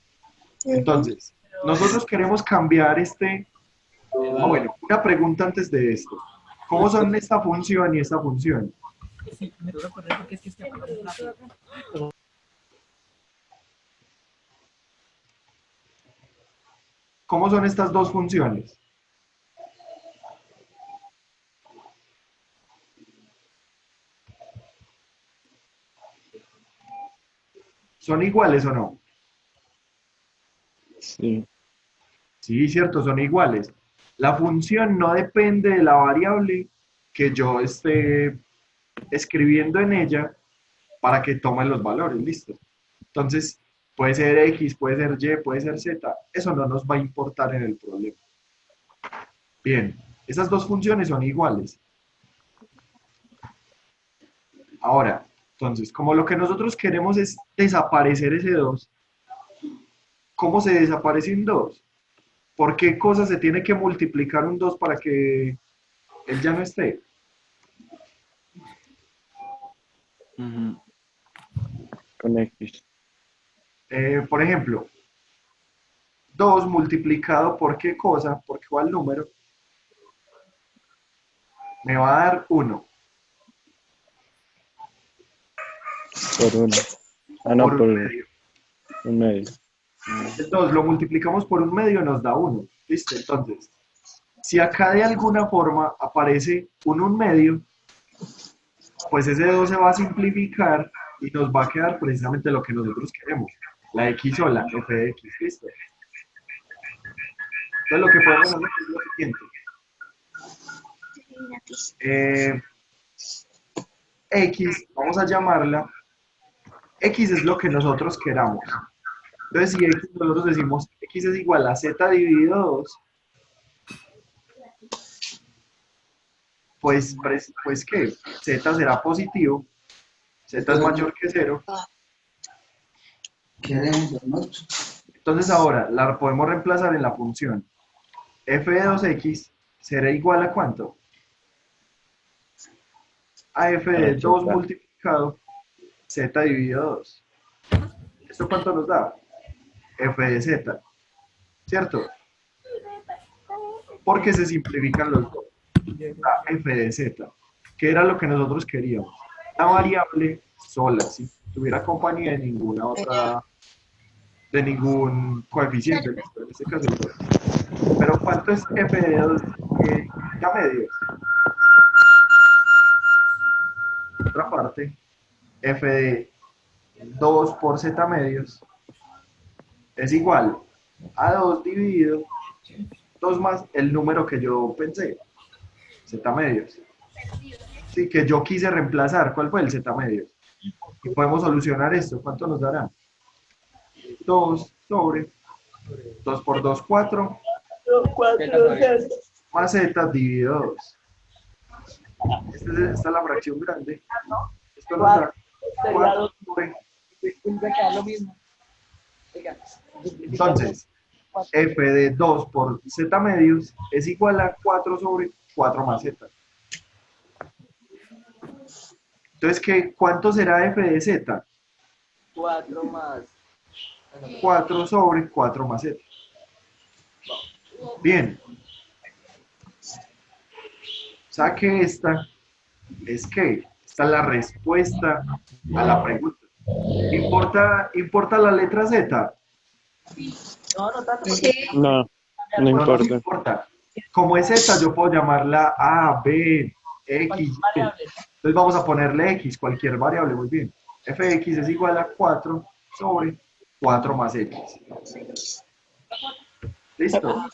Entonces, nosotros queremos cambiar bueno, una pregunta antes de esto. ¿Cómo son esta función y esta función? Sí, me tengo que acordar porque es que estoy acordando rápido. ¿Cómo son estas dos funciones? ¿Son iguales o no? Sí. Sí, cierto, son iguales. La función no depende de la variable que yo esté escribiendo en ella para que tome los valores, listo. Entonces, puede ser X, puede ser Y, puede ser Z, eso no nos va a importar en el problema. Bien, esas dos funciones son iguales. Ahora, entonces, como lo que nosotros queremos es desaparecer ese 2, ¿cómo se desaparece un 2? ¿Por qué cosa se tiene que multiplicar un 2 para que él ya no esté? Ujú. Con X. Por ejemplo, 2 multiplicado por qué cosa, por cuál número, me va a dar 1 Por 1. Ah, no, por por un medio. un medio. Entonces lo multiplicamos por un medio, nos da 1. ¿Listo? Entonces, si acá de alguna forma aparece un medio, pues ese 2 se va a simplificar y nos va a quedar precisamente lo que nosotros queremos, la x sola, f de x, ¿listo? Entonces lo que podemos hacer es lo siguiente. X, vamos a llamarla, x es lo que nosotros queramos. Entonces si x, nosotros decimos x es igual a z dividido 2, pues ¿qué? Z será positivo, z es mayor que 0. Entonces ahora la podemos reemplazar en la función f de 2x será igual a ¿cuánto? A f de 2 multiplicado z dividido 2. ¿Esto cuánto nos da? F de z, ¿cierto? Porque se simplifican los dos. Da f de z, que era lo que nosotros queríamos. La variable sola, si tuviera compañía de ninguna otra, de ningún coeficiente, ¿listo? En este caso el 2. Pero ¿cuánto es f de 2 ya medios? Otra parte, f de 2 por z medios es igual a 2 dividido 2 más el número que yo pensé, z medios. Sí, que yo quise reemplazar. ¿Cuál fue el z medios? Y podemos solucionar esto. ¿Cuánto nos dará? 2 sobre 2 por 2, 4, más z dividido 2. Esta es la fracción grande. Esto nos da 4 sobre. Entonces, f de 2 por z medios es igual a 4 sobre 4 más z. Entonces, ¿cuánto será f de z? 4 más. 4 sobre 4 más z. Bien. O sea que esta es la respuesta a la pregunta. ¿Importa la letra Z? No, no tanto. No, no No importa. importa. Como es Z, yo puedo llamarla A, B, X, Y. Entonces vamos a ponerle X, cualquier variable, muy bien. Fx es igual a 4 sobre 4 más X. ¿Listo?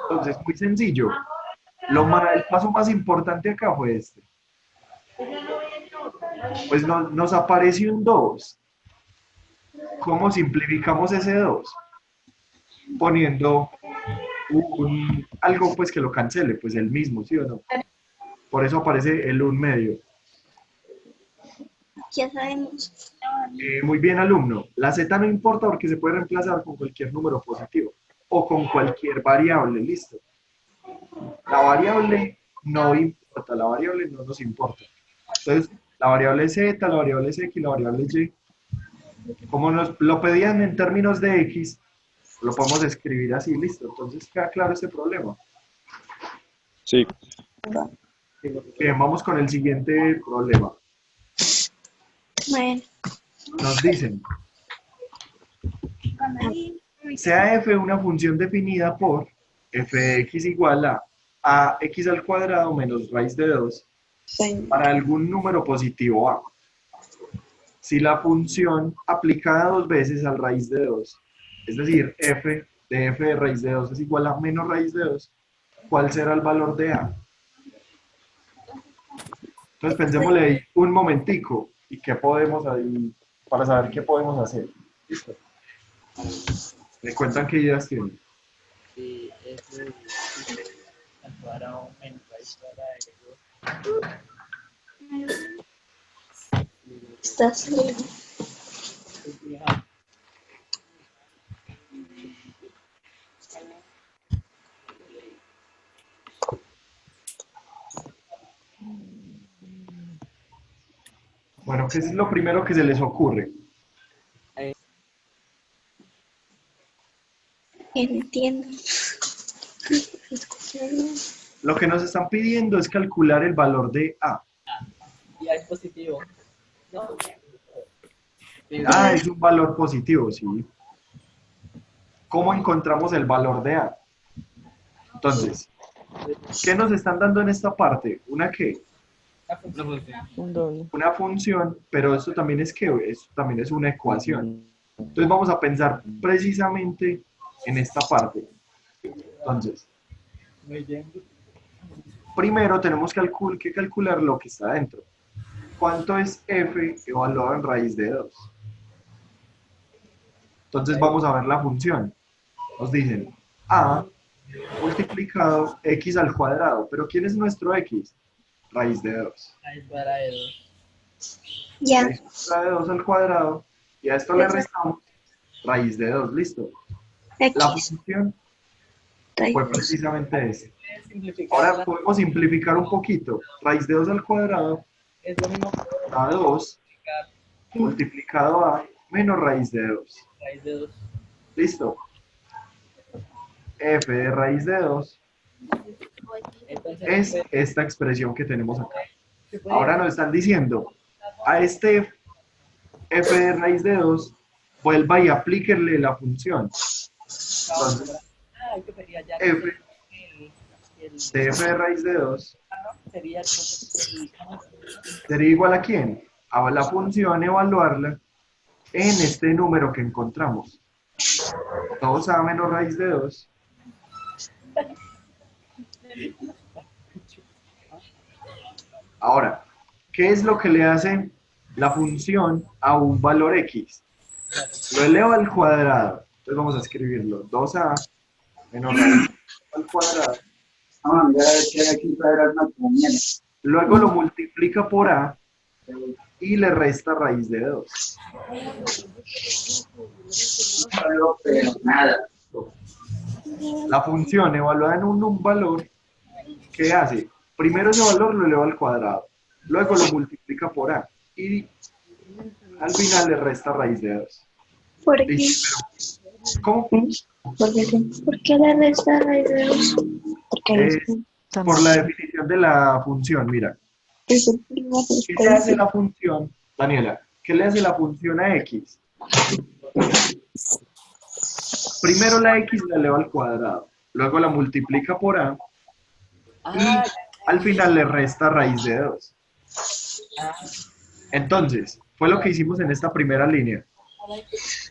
Entonces, muy sencillo. El paso más importante acá fue este. Pues nos aparece un 2. ¿Cómo simplificamos ese 2? Poniendo algo pues que lo cancele, pues el mismo, ¿sí o no? Por eso aparece el 1 medio. Ya sabemos. Muy bien, alumno. La z no importa porque se puede reemplazar con cualquier número positivo o con cualquier variable, listo. La variable no importa, la variable no nos importa. Entonces, la variable z, la variable es x, la variable es y. Como nos lo pedían en términos de x, lo podemos escribir así, listo. Entonces, queda claro ese problema. Sí. Bien, vamos con el siguiente problema. Bueno. Nos dicen, sea f una función definida por f de x igual a x al cuadrado menos raíz de 2 para algún número positivo a. Si la función aplicada 2 veces al raíz de 2, es decir, f de raíz de 2 es igual a menos raíz de 2, ¿cuál será el valor de a? Entonces pensémosle ahí un momentico y qué podemos ahí, para saber qué podemos hacer. ¿Listo? ¿Me cuentan qué ideas tienen? Sí, eso es al cuadrado menos raíz cuadrada de 2. Estás bien. Bueno, ¿qué es lo primero que se les ocurre? Entiendo. Lo que nos están pidiendo es calcular el valor de A. Y A es positivo. ¿No? A es un valor positivo, sí. ¿Cómo encontramos el valor de A? Entonces, ¿qué nos están dando en esta parte? ¿Una qué? Un doble. Una función, pero esto también es ¿qué? Esto también es una ecuación. Entonces vamos a pensar precisamente en esta parte. Entonces, Muy bien. primero tenemos que calcular lo que está dentro. ¿Cuánto es f evaluado en raíz de 2? Entonces vamos a ver la función. Nos dicen a multiplicado x al cuadrado. ¿Pero quién es nuestro x? Raíz de 2. Raíz cuadrada de 2. Ya. Raíz cuadrada de 2 al cuadrado. Y a esto le restamos raíz de 2. ¿Listo? La X. función Raíz. fue precisamente esa. Simplificarla Ahora podemos simplificar un poquito. Raíz de 2 al cuadrado es lo mismo que a 2 multiplicado a menos raíz de 2. raíz de 2. ¿Listo? F de raíz de 2 Entonces, es esta expresión que tenemos acá. se puede Ahora nos están diciendo, a este f de raíz de 2, vuelva y aplíquenle la función. Entonces, que sería ya f el de f de raíz de 2 sería el sería igual a quién? A la función evaluarla en este número que encontramos. 2a menos raíz de 2. Ahora, ¿qué es lo que le hace la función a un valor x? Lo eleva al cuadrado. Entonces vamos a escribirlo. 2a menos raíz al cuadrado. Ah, ya que aquí traerá una comida. Luego lo multiplica por a y le resta raíz de 2. No traigo, pero nada. La función evaluada en un valor, ¿qué hace? Primero ese valor lo eleva al cuadrado. Luego lo multiplica por a y al final le resta raíz de 2. ¿Por qué? Listo, pero ¿cómo? ¿Por qué la resta raíz de 2? Porque Es por la definición de la función, mira. es el primo de ¿Qué le hace la función, Daniela? ¿Qué le hace la función a x? Primero la x la eleva al cuadrado, luego la multiplica por a y al final le resta raíz de 2. Entonces, fue lo que hicimos en esta primera línea.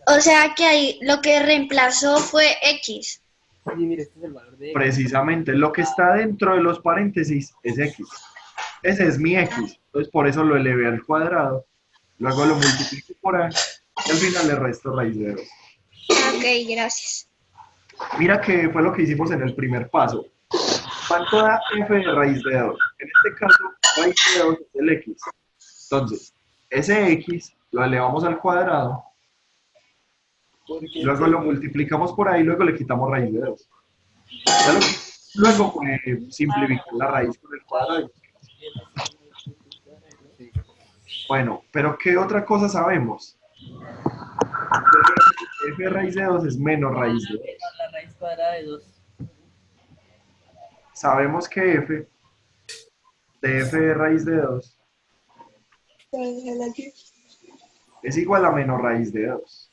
O sea que ahí lo que reemplazó fue X. Sí, mire, este es el valor de X. Precisamente, lo que está dentro de los paréntesis es x. Ese es mi x, entonces por eso lo elevé al cuadrado, luego lo multiplico por a y al final le resto raíz de 2. Ok, gracias. Mira que fue lo que hicimos en el primer paso. ¿Cuánto da f de raíz de 2? En este caso, raíz de 2 es el x. Entonces, ese x lo elevamos al cuadrado, luego lo multiplicamos por ahí, luego le quitamos raíz de 2. Luego simplificar la raíz con el cuadrado. Bueno, pero ¿qué otra cosa sabemos? F de raíz de 2 es menos raíz de 2. la raíz cuadrada de 2. Sabemos que f de f de raíz de 2 es igual a menos raíz de 2.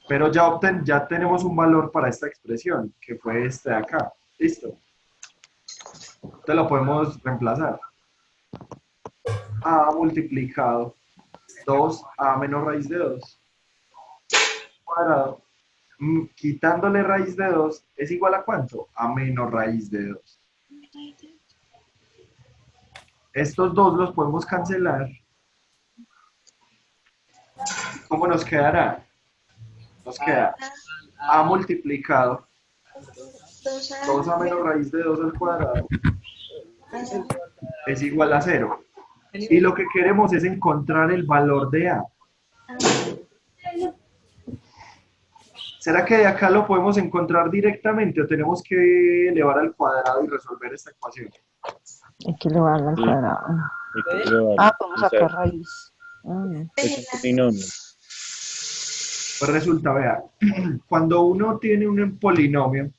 Pero ya tenemos un valor para esta expresión, que fue este de acá. ¿Listo? Entonces lo podemos reemplazar. A multiplicado 2a menos raíz de 2 cuadrado, quitándole raíz de 2, ¿es igual a cuánto? A menos raíz de 2. Estos dos los podemos cancelar. ¿Cómo nos quedará? Nos queda a multiplicado 2a menos raíz de 2 al cuadrado es igual a 0. Y lo que queremos es encontrar el valor de A. ¿Será que de acá lo podemos encontrar directamente o tenemos que elevar al cuadrado y resolver esta ecuación? Hay que elevarlo al Sí. cuadrado. Hay que elevarlo. Ah, podemos O sea, sacar raíz. es un polinomio. Pues resulta, vea, cuando uno tiene un polinomio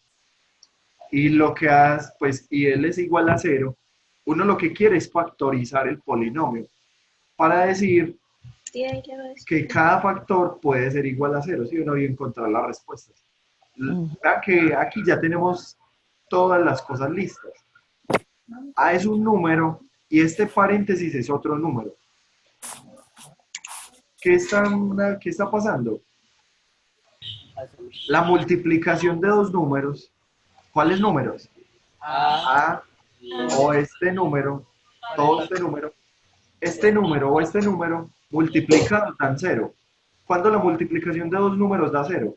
y lo que hace, pues, y él es igual a 0, uno lo que quiere es factorizar el polinomio para decir que cada factor puede ser igual a 0, ¿sí? Uno y encontrar las respuestas. Vea que aquí ya tenemos todas las cosas listas. A es un número y este paréntesis es otro número. ¿Qué está pasando? La multiplicación de dos números. ¿Cuáles números? A o este número, todo este número o este número multiplicado dan 0. ¿Cuándo la multiplicación de dos números da 0?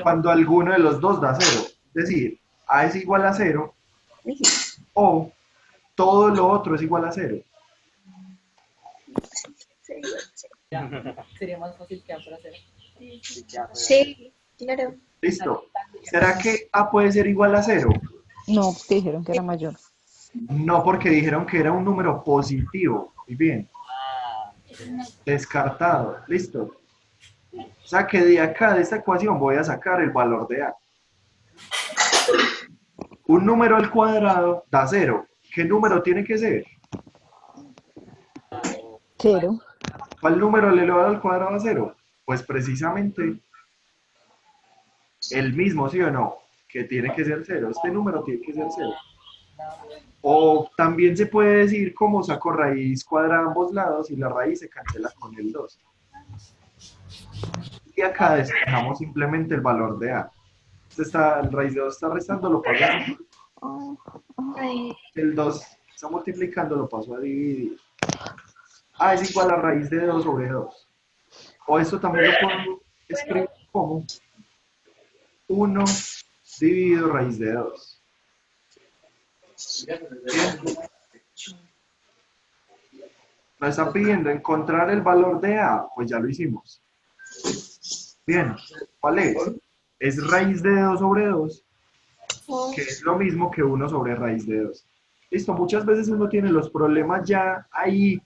Cuando alguno de los dos da 0. Es decir, A es igual a 0 o todo lo otro es igual a 0. Sería más fácil que A fuera 0. Sí, claro. Listo. ¿Será que A puede ser igual a 0? No, te dijeron que era mayor. No, porque dijeron que era un número positivo. Muy bien. Descartado. Listo. O sea que de acá, de esta ecuación, voy a sacar el valor de A. Un número al cuadrado da 0. ¿Qué número tiene que ser? 0. ¿Cuál número le elevado al cuadrado a 0? Pues precisamente el mismo, ¿sí o no? Que tiene que ser 0. Este número tiene que ser 0. O también se puede decir como saco raíz cuadrada a ambos lados y la raíz se cancela con el 2. Y acá despejamos simplemente el valor de A. El raíz de 2 está restando, lo paso a el 2 está multiplicando, lo paso a dividir. A es igual a raíz de 2 sobre 2. O esto también lo puedo escribir como 1 dividido raíz de 2. Nos están pidiendo encontrar el valor de A, pues ya lo hicimos. Bien, ¿cuál es? Es raíz de 2 sobre 2, que es lo mismo que 1 sobre raíz de 2. Listo, muchas veces uno tiene los problemas ya ahí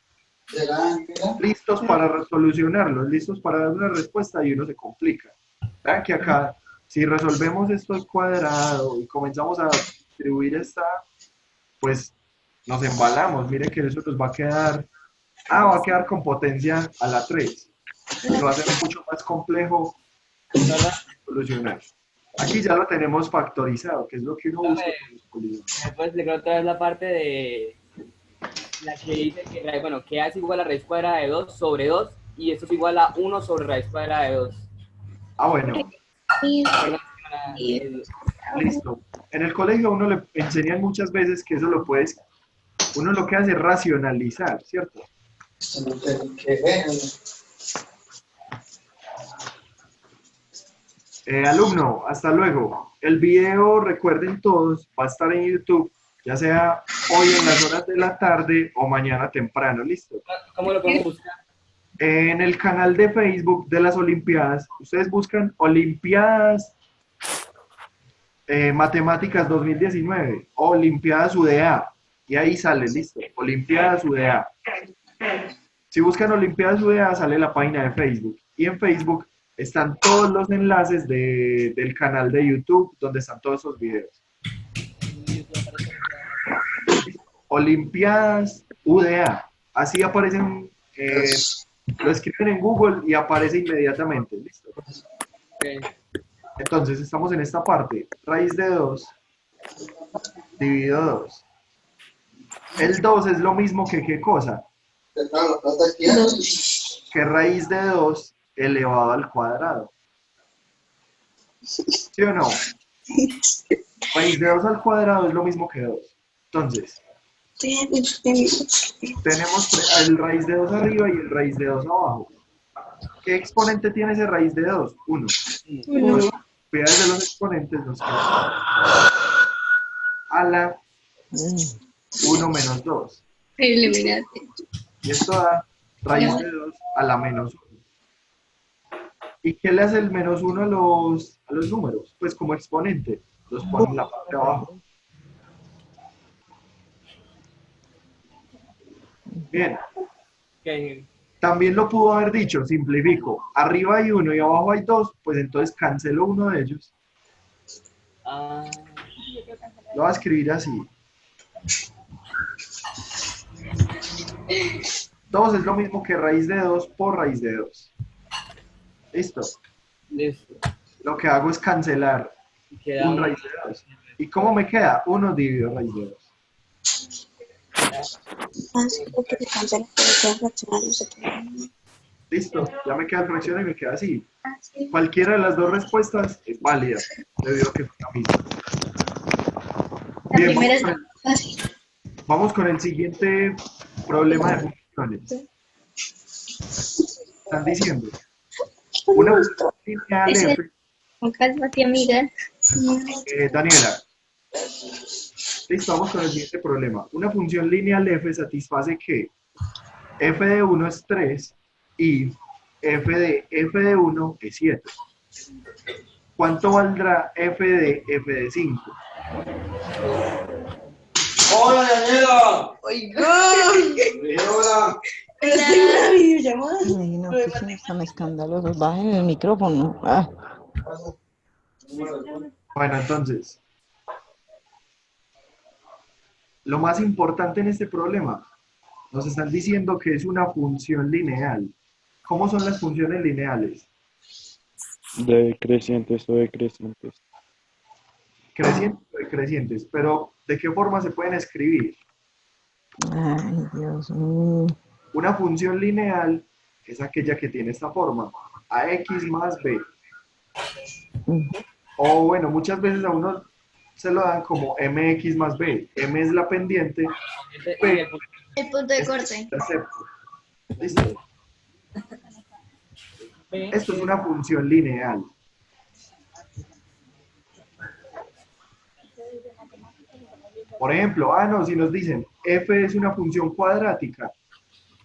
listos para solucionarlos, listos para dar una respuesta y uno se complica. Vean que acá, si resolvemos esto al cuadrado y comenzamos a distribuir esta, pues nos embalamos. Miren que eso nos va a quedar, va a quedar con potencia a la 3. Eso va a ser mucho más complejo solucionar. Aquí ya lo tenemos factorizado, que es lo que uno busca. Después le creo otra vez la parte de la que dice que, bueno, que A es igual a raíz cuadrada de 2 sobre 2 y esto es igual a 1 sobre raíz cuadrada de 2. Ah, bueno. Listo. En el colegio a uno le enseñan muchas veces que eso lo puedes, uno lo que hace es racionalizar, ¿cierto? Alumno, hasta luego. El video, recuerden todos, va a estar en YouTube, ya sea hoy en las horas de la tarde o mañana temprano, ¿listo? ¿Cómo lo podemos buscar? En el canal de Facebook de las Olimpiadas, ustedes buscan Olimpiadas Matemáticas 2019, Olimpiadas UDA, y ahí sale, listo, Olimpiadas UDA. Si buscan Olimpiadas UDA, sale la página de Facebook, y en Facebook están todos los enlaces del canal de YouTube, donde están todos esos videos. Olimpiadas UDA, así aparecen, lo escriben en Google y aparece inmediatamente, ¿listo? Okay. Entonces estamos en esta parte, raíz de 2 dividido 2. El 2 es lo mismo que ¿qué cosa? Que raíz de 2 elevado al cuadrado. ¿Sí o no? Raíz de 2 al cuadrado es lo mismo que 2. Entonces, tenemos el raíz de 2 arriba y el raíz de 2 abajo. ¿Qué exponente tiene ese raíz de 2? 1. Las propiedades de los exponentes nos quedan a la 1 menos 2. Eliminate. Y esto da raíz de 2 a la menos 1. ¿Y qué le hace el menos 1 a los números? Pues como exponente, los pone en la parte de abajo. Bien. Ok. También lo pudo haber dicho, simplifico. Arriba hay 1 y abajo hay 2, pues entonces cancelo uno de ellos. Ah, Lo voy a escribir así. 2 es lo mismo que raíz de 2 por raíz de 2. ¿Listo? listo. Lo que hago es cancelar Y queda un raíz de 2. ¿Y cómo me queda? 1 dividido raíz de 2. Así porque te cancela, pero queda fraccionado, no se puede. Listo, ya me queda el fracción y me queda así. Así. Cualquiera de las dos respuestas es válida, debido a que fue la misma. La Bien, primera es vamos fácil. vamos con el siguiente problema de funciones. Están diciendo, una función lineal Ese- f, Con calma, tía amiga. Daniela, listo, vamos con el siguiente problema. Una función lineal f satisface que f de 1 es 3 y f de 1 es 7. ¿Cuánto valdrá f de 5? ¡Hola, Daniela! Hola. Una videollamada. Ay, no, que son tan escandalosos. Bajen el micrófono. Ah, Bueno, entonces, lo más importante en este problema, nos están diciendo que es una función lineal. ¿Cómo son las funciones lineales? Decrecientes o decrecientes. Crecientes o decrecientes, pero ¿de qué forma se pueden escribir? ay, Dios mío. Una función lineal es aquella que tiene esta forma, ax más b. O bueno, muchas veces a uno se lo dan como mx más b. M es la pendiente, b El punto de es el corte. intercepto. ¿Listo? B, Esto es una función lineal. Por ejemplo, no, si nos dicen f es una función cuadrática,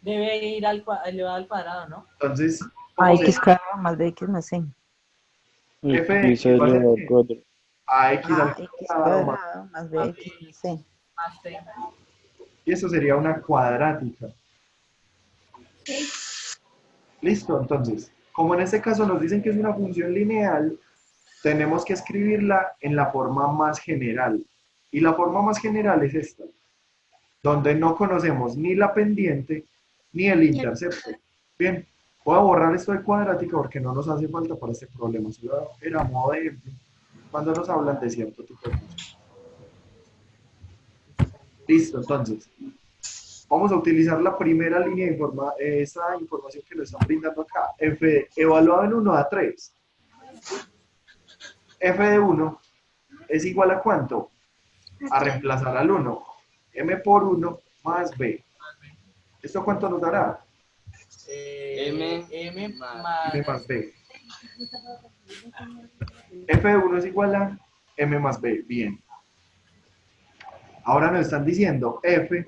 debe ir elevado al cuadrado, ¿no? entonces, A ¿cómo X se cuadrado más B X más C. f X va a ser elevado al qué? cuadrado. A x A al X cuadrado más. cuadrado más B X más C. Más C. Y eso sería una cuadrática. Listo, entonces, como en este caso nos dicen que es una función lineal, tenemos que escribirla en la forma más general. Y la forma más general es esta, donde no conocemos ni la pendiente ni el intercepto. Bien, voy a borrar esto de cuadrática porque no nos hace falta para este problema. Solo era modo de ejemplo cuando nos hablan de cierto tipo de función. Listo, entonces, vamos a utilizar la primera línea de esa información que nos están brindando acá. F evaluado en 1 a 3. F de 1 es igual a ¿cuánto? A reemplazar al 1. M por 1 más B. ¿Esto cuánto nos dará? M M más M más B. F de 1 es igual a M más B. Bien. Ahora nos están diciendo F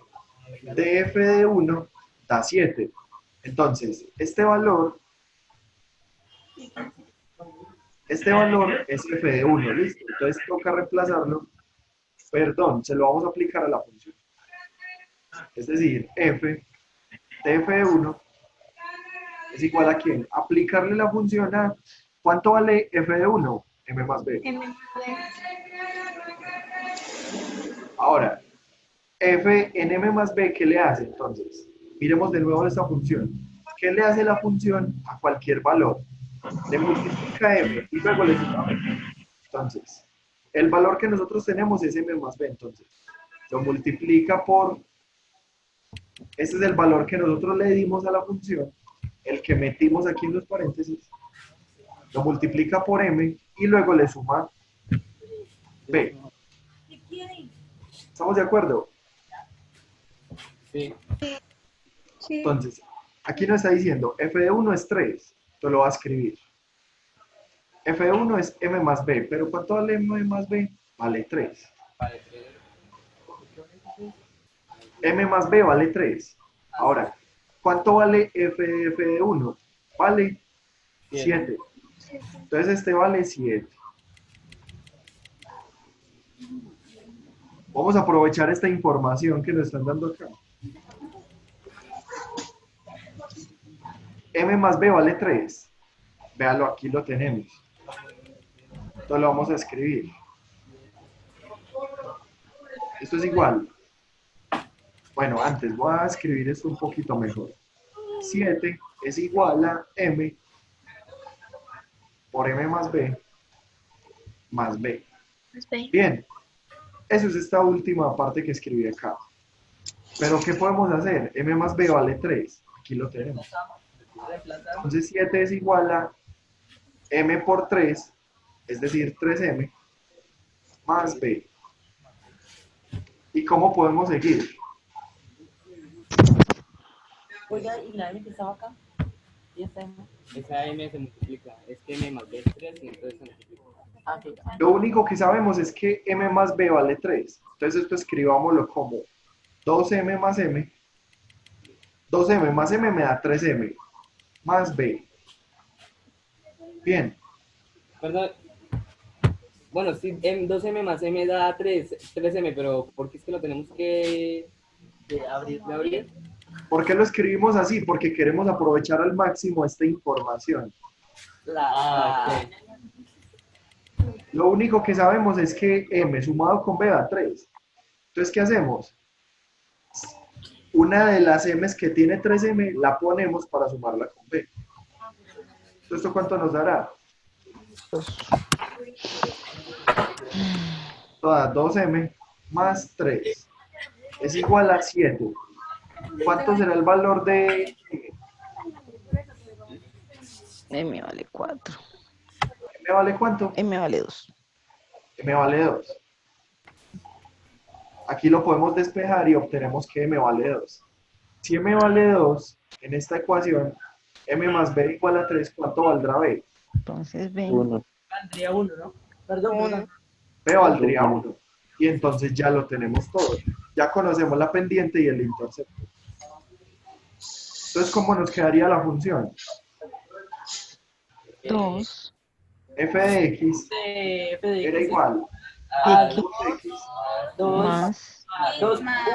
de F de 1 da 7. Entonces, este valor es F de 1, ¿listo? Entonces toca reemplazarlo. Perdón, se lo vamos a aplicar a la función. Es decir, F de F de 1 es igual a ¿quién? Aplicarle la función a ¿cuánto vale F de 1? M más B. Ahora, F en M más B, ¿qué le hace entonces? Miremos de nuevo esta función. ¿Qué le hace la función a cualquier valor? Le multiplica M y luego le suma B. Entonces, el valor que nosotros tenemos es M más B, entonces. Lo multiplica por... Ese es el valor que nosotros le dimos a la función, el que metimos aquí en los paréntesis. Lo multiplica por M y luego le suma B. ¿Estamos de acuerdo? Sí. Entonces, aquí nos está diciendo f de 1 es 3. Entonces lo va a escribir. F de 1 es M más B. ¿Pero cuánto vale M más B? Vale 3. Vale, M más B vale 3. Ahora, ¿cuánto vale F de 1? Vale 7. Entonces este vale 7. Vamos a aprovechar esta información que nos están dando acá. M más B vale 3. Véalo, aquí lo tenemos. Entonces lo vamos a escribir. Esto es igual. Bueno, antes voy a escribir esto un poquito mejor. 7 es igual a M por M más B. Bien, eso es esta última parte que escribí acá. Pero ¿qué podemos hacer? M más B vale 3. Aquí lo tenemos. Entonces 7 es igual a M por 3, es decir, 3M, más B. ¿Y cómo podemos seguir? Oiga, ¿y la M que estaba acá? ¿Y esta M? Esa M se multiplica. Es que M más B es 3 y entonces se multiplica. Ah, sí. Lo único que sabemos es que M más B vale 3. Entonces esto escribámoslo como 2M más M. 2M más M me da 3M más B. Bien. Perdón. Bueno, sí, 2M más M da 3M, pero ¿por qué es que lo tenemos que abrir? ¿Por qué lo escribimos así? Porque queremos aprovechar al máximo esta información. Lo único que sabemos es que M sumado con B da 3. Entonces, ¿qué hacemos? Una de las M's que tiene 3M la ponemos para sumarla con B. Entonces, ¿esto cuánto nos dará? Todas 2M más 3 es igual a 7. ¿Cuánto será el valor de M vale 4. ¿M vale cuánto? M vale 2. M vale 2. Aquí lo podemos despejar y obtenemos que M vale 2. Si M vale 2, en esta ecuación, M más B igual a 3, ¿cuánto valdrá B? Entonces, B. 1. Valdría 1, ¿no? Perdón. B valdría 1. Y entonces ya lo tenemos todo. Ya conocemos la pendiente y el intercepto. Entonces, ¿cómo nos quedaría la función? 2. F de X era igual a X 2 más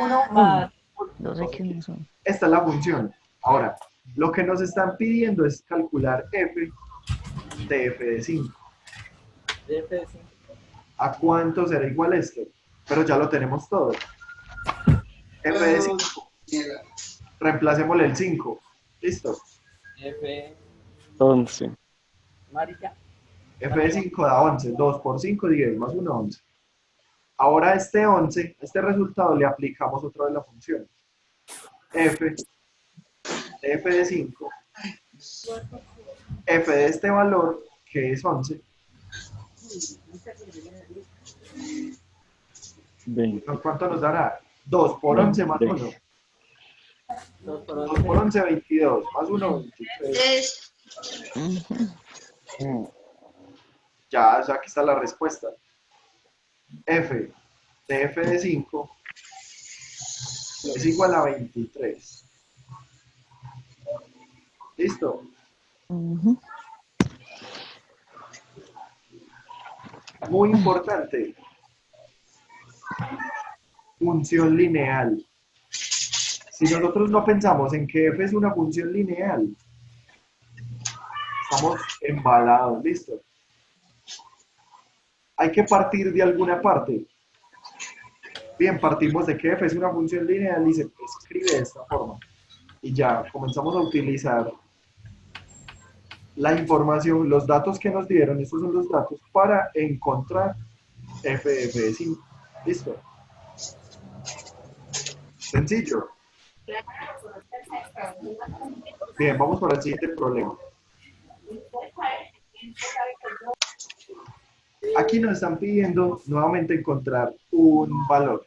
1 más 2X más 1. Esta es la función. Ahora, lo que nos están pidiendo es calcular F de F de 5. F de 5. ¿A cuánto será igual esto? Pero ya lo tenemos todo. F de 5. Reemplacémosle el 5. ¿Listo? F 11. Marica. F de 5 da 11. 2 por 5, 10. Más 1, 11. Ahora a este 11, a este resultado le aplicamos otra vez la función. F de 5. F de este valor, que es 11. 20. ¿Cuánto nos dará? 2 por 11 más 1. 2 por 2 por 11, 22. Más 1, 23. Ya, o sea, aquí está la respuesta. F de F de 5 es igual a 23. ¿Listo? Muy importante. Función lineal. Si nosotros no pensamos en que F es una función lineal, estamos embalados, ¿listo? Hay que partir de alguna parte. Bien, partimos de que F es una función lineal y se escribe de esta forma. Y ya comenzamos a utilizar la información, los datos que nos dieron, estos son los datos, para encontrar F de 5. ¿Listo? Sencillo. Bien, vamos para el siguiente problema. Aquí nos están pidiendo nuevamente encontrar un valor,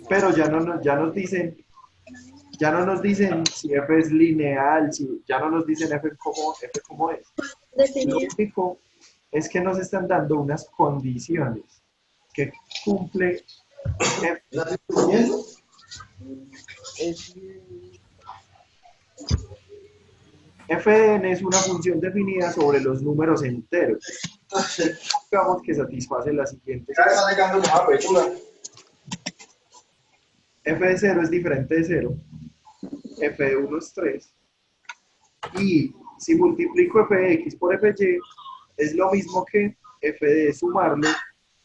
pero ya no nos dicen si F es lineal, ya no nos dicen F como es. Lo único es que nos están dando unas condiciones que cumple F. Es, f de n es una función definida sobre los números enteros. Digamos que satisface la siguiente. F de 0 es diferente de 0. F de 1 es 3. Y si multiplico f de x por f de y, es lo mismo que f de sumarlo,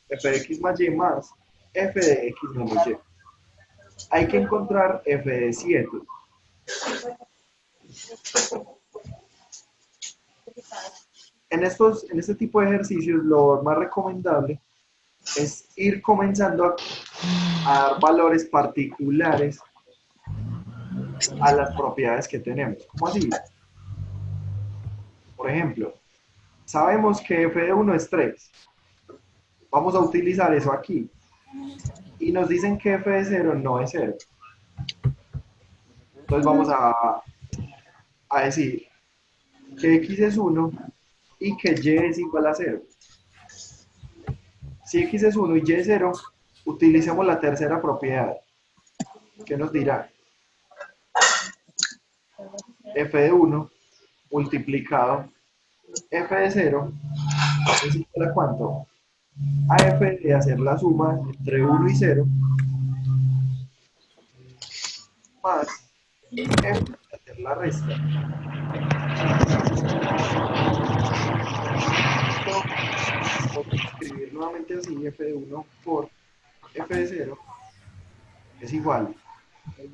f de x más y más f de x menos y. Hay que encontrar f de 7. En este tipo de ejercicios, lo más recomendable es ir comenzando a dar valores particulares a las propiedades que tenemos. ¿Cómo así? Por ejemplo, sabemos que f de 1 es 3. Vamos a utilizar eso aquí. Y nos dicen que f de 0 no es 0. Entonces vamos a decir que x es 1 y que y es igual a 0. Si x es 1 y y es 0, utilicemos la tercera propiedad. ¿Qué nos dirá? F de 1 multiplicado f de 0 es igual a ¿cuánto? A f de hacer la suma entre 1 y 0 más f de hacer la resta. Podemos escribir nuevamente así, f de 1 por f de 0 es igual.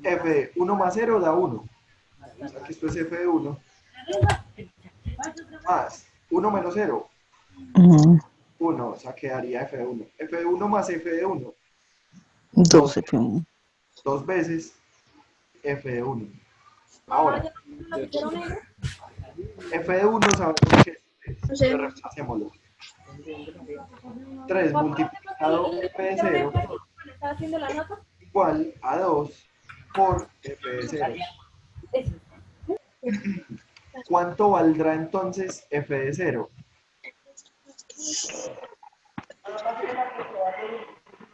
F de 1 más 0 da 1. O sea que esto es f de 1 más 1 menos 0. 1, o sea, quedaría f de 1. F de 1 más f de 1. 12 F1. 2 veces f de 1. Ahora, f de 1 sabemos que es 3. Reemplacémoslo. 3 multiplicado f de 0 igual a 2 por f de 0. ¿Cuánto valdrá entonces f de 0?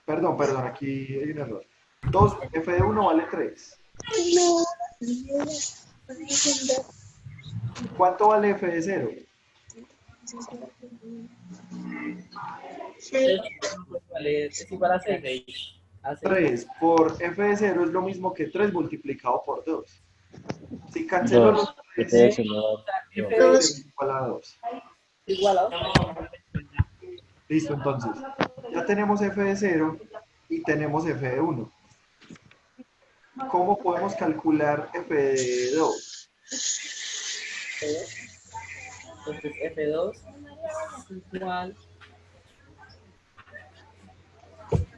Perdón, aquí hay un error. 2, f de 1 vale 3. ¿Cuánto vale f de 0? es igual a 6. 3 por f de 0 es lo mismo que 3 multiplicado por 2. Si cancelo los 3, f de 0 es igual a 2. Igual a 2. Listo, entonces, ya tenemos f de 0 y tenemos f de 1. ¿Cómo podemos calcular f de 2? Entonces F2 es igual.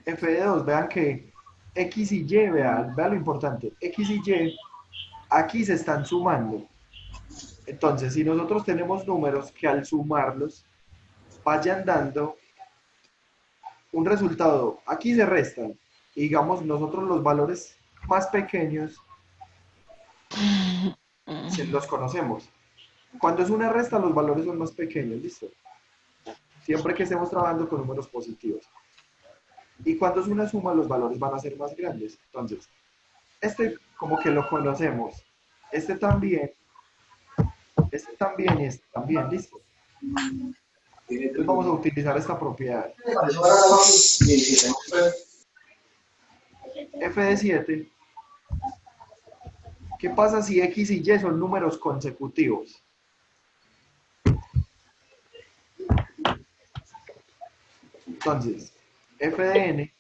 F de 2, vean que x y y, vean lo importante, x y y aquí se están sumando. Entonces, si nosotros tenemos números que al sumarlos vayan dando un resultado, aquí se restan, y digamos nosotros los valores más pequeños los conocemos. Cuando es una resta, los valores son más pequeños, ¿listo? Siempre que estemos trabajando con números positivos. Y cuando es una suma, los valores van a ser más grandes. Entonces, este como que lo conocemos. Este también y este también, ¿listo? Entonces vamos a utilizar esta propiedad. F de 7. ¿Qué pasa si x y y son números consecutivos? Entonces, f de n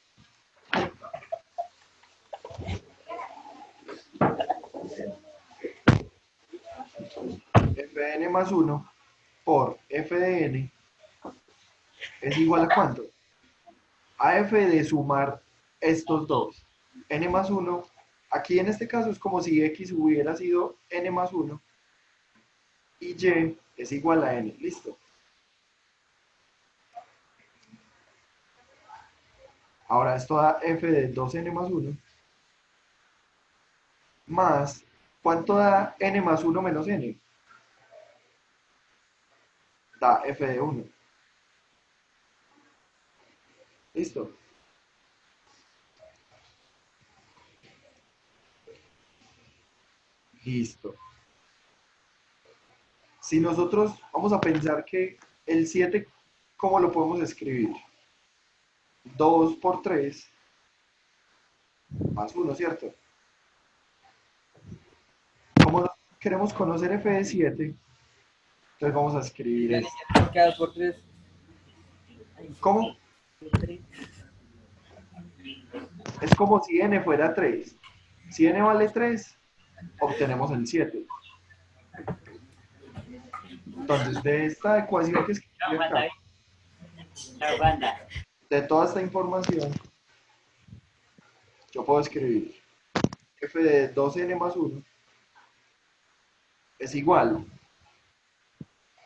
f de n más 1 por f de n es igual a ¿cuánto? A f de sumar estos dos. N más 1, aquí en este caso es como si x hubiera sido n más 1 y y es igual a n, ¿listo? Ahora esto da f de 2n más 1 más, ¿cuánto da n más 1 menos n? Da f de 1. ¿Listo? Listo. Si nosotros vamos a pensar que el 7, ¿cómo lo podemos escribir? 2 por 3 más 1, ¿cierto? Como queremos conocer f de 7, entonces vamos a escribir esto. Cada por 3. ¿Cómo? Es como si n fuera 3. Si n vale 3, obtenemos el 7. Entonces, de esta ecuación que escribí acá, de toda esta información, yo puedo escribir f de 2n más 1 es igual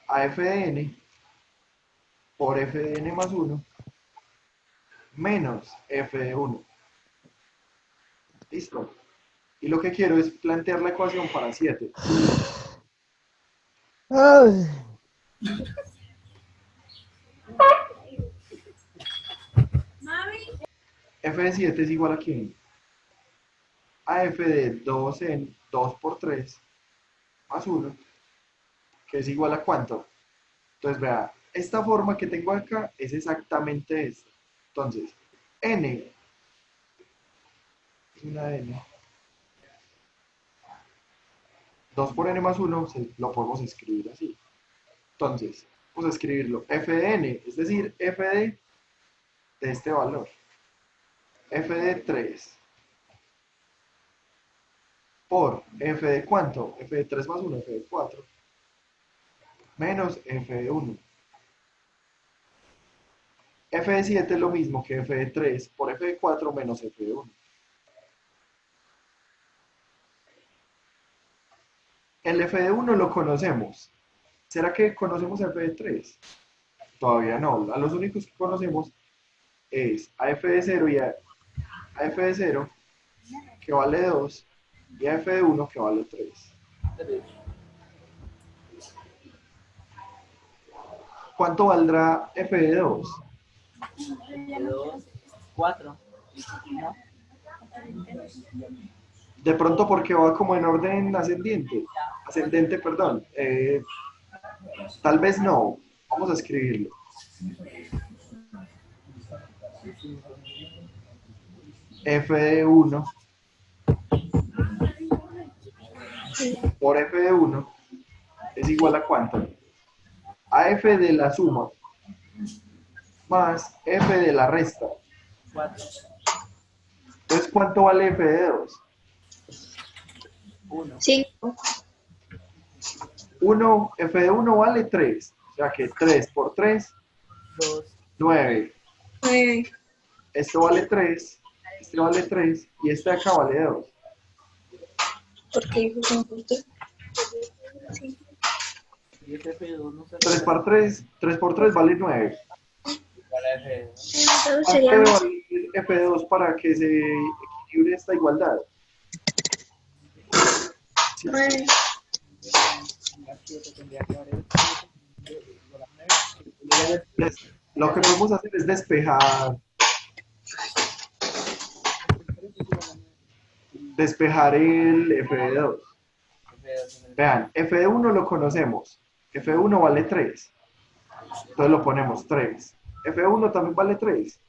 a f de n por f de n más 1 menos f de 1. ¿Listo? Y lo que quiero es plantear la ecuación para 7. F de 7 es igual a ¿quién? A f de 2 en 2 por 3 más 1, que es igual a ¿cuánto? Entonces, vea, esta forma que tengo acá es exactamente esta. Entonces, n, una n, 2 por n más 1, lo podemos escribir así. Entonces, vamos a escribirlo f de n, es decir, f de este valor. F de 3 por f de ¿cuánto? F de 3 más 1, f de 4, menos f de 1. F de 7 es lo mismo que f de 3 por f de 4 menos f de 1. El f de 1 lo conocemos. ¿Será que conocemos f de 3? Todavía no. A los únicos que conocemos es a f de 0 y a f de 0, que vale 2, y a f de 1, que vale 3. ¿Cuánto valdrá f de 2? 4. ¿No? De pronto porque va como en orden ascendiente. Ascendente, perdón. Tal vez no. Vamos a escribirlo. F de 1 por f de 1 es igual a ¿cuánto? A f de la suma más f de la resta. 4. Entonces, ¿cuánto vale f de 2? 1. 5. 1, f de 1 vale 3. O sea que 3 por 3, 2. 9. 9. Esto vale 3, este vale 3 y este de acá vale 2. Porque hijos son justos. Sí. Y este F2 no se 3 por 3, 3 por 3 vale 9. Entonces ¿Cuánto sería debe valer f de 2 para que se equilibre esta igualdad? Sí. 9. Lo que podemos hacer es despejar el f de 2. Vean, f de 1 lo conocemos. F de 1 vale 3. Entonces lo ponemos 3. F de 1 también vale 3.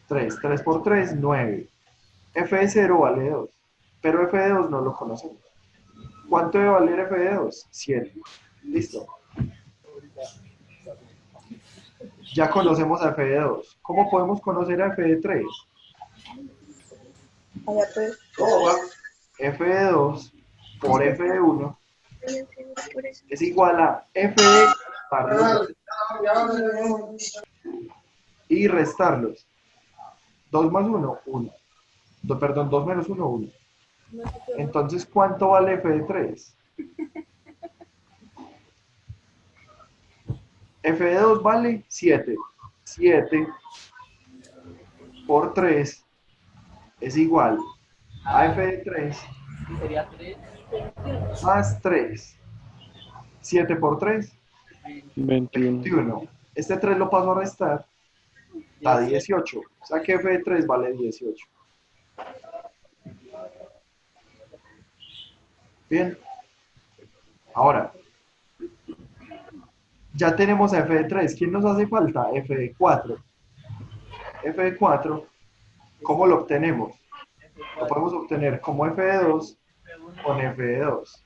3. 3 por 3, 9. F de 0 vale 2. Pero f de 2 no lo conocemos. ¿Cuánto debe valer f de 2? 7. Listo. Ya conocemos a f de 2. ¿Cómo podemos conocer a f de 3? Allá pues. F de 2 por f de 1 Por eso. es igual a f de restarlos y restarlos. 2 más 1, 1. Perdón, 2 menos 1, 1. Entonces, ¿cuánto vale f de 3? F de 2 vale 7. 7 por 3 es igual a f de 3 sería 3. más 3. 7 por 3, 21. 21. Este 3 lo paso a restar, da 18. O sea que f de 3 vale 18. Bien, ahora, ya tenemos a f de 3. ¿Quién nos hace falta? F de 4. F de 4, ¿cómo lo obtenemos? Lo podemos obtener como f de 2 con f de 2.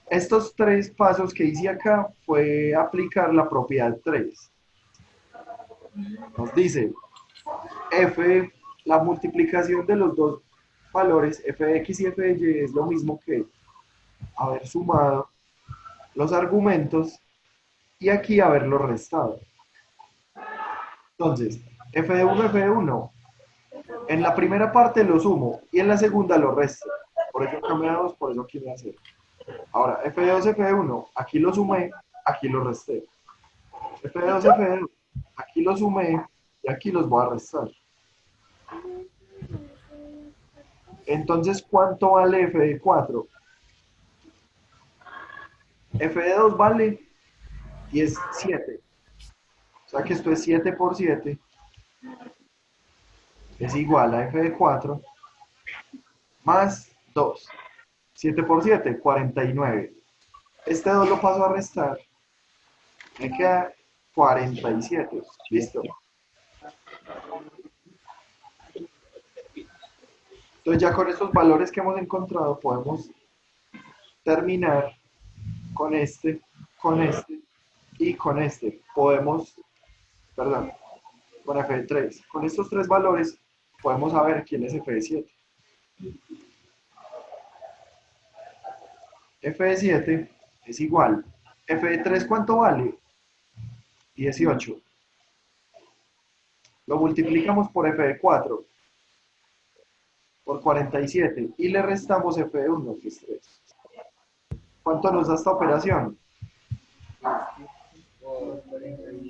Estos tres pasos que hice acá fue aplicar la propiedad 3. Nos dice f, la multiplicación de los dos valores f de x y f de y es lo mismo que haber sumado los argumentos y aquí haberlo restado. Entonces, f de 1, f de 1. En la primera parte lo sumo y en la segunda lo resto. Por eso acá me da 2, por eso aquí me da 0. Ahora, f de 2, f de 1. Aquí lo sumé, aquí lo resté. F de 2, f de 2. Aquí lo sumé y aquí los voy a restar. Entonces, ¿cuánto vale f de 4? F de 2 vale 17. O sea que esto es 7 por 7. Es igual a f de 4 más 2. 7 por 7, 49. Este 2 lo paso a restar. Me queda 47. Listo. Entonces ya con estos valores que hemos encontrado podemos terminar con este y con este. Podemos, perdón, con f de 3. Con estos tres valores podemos saber quién es f de 7. F de 7 es igual. F de 3, ¿cuánto vale? 18. Lo multiplicamos por f de 4, por 47, y le restamos f de 1, que es 3. ¿Cuánto nos da esta operación?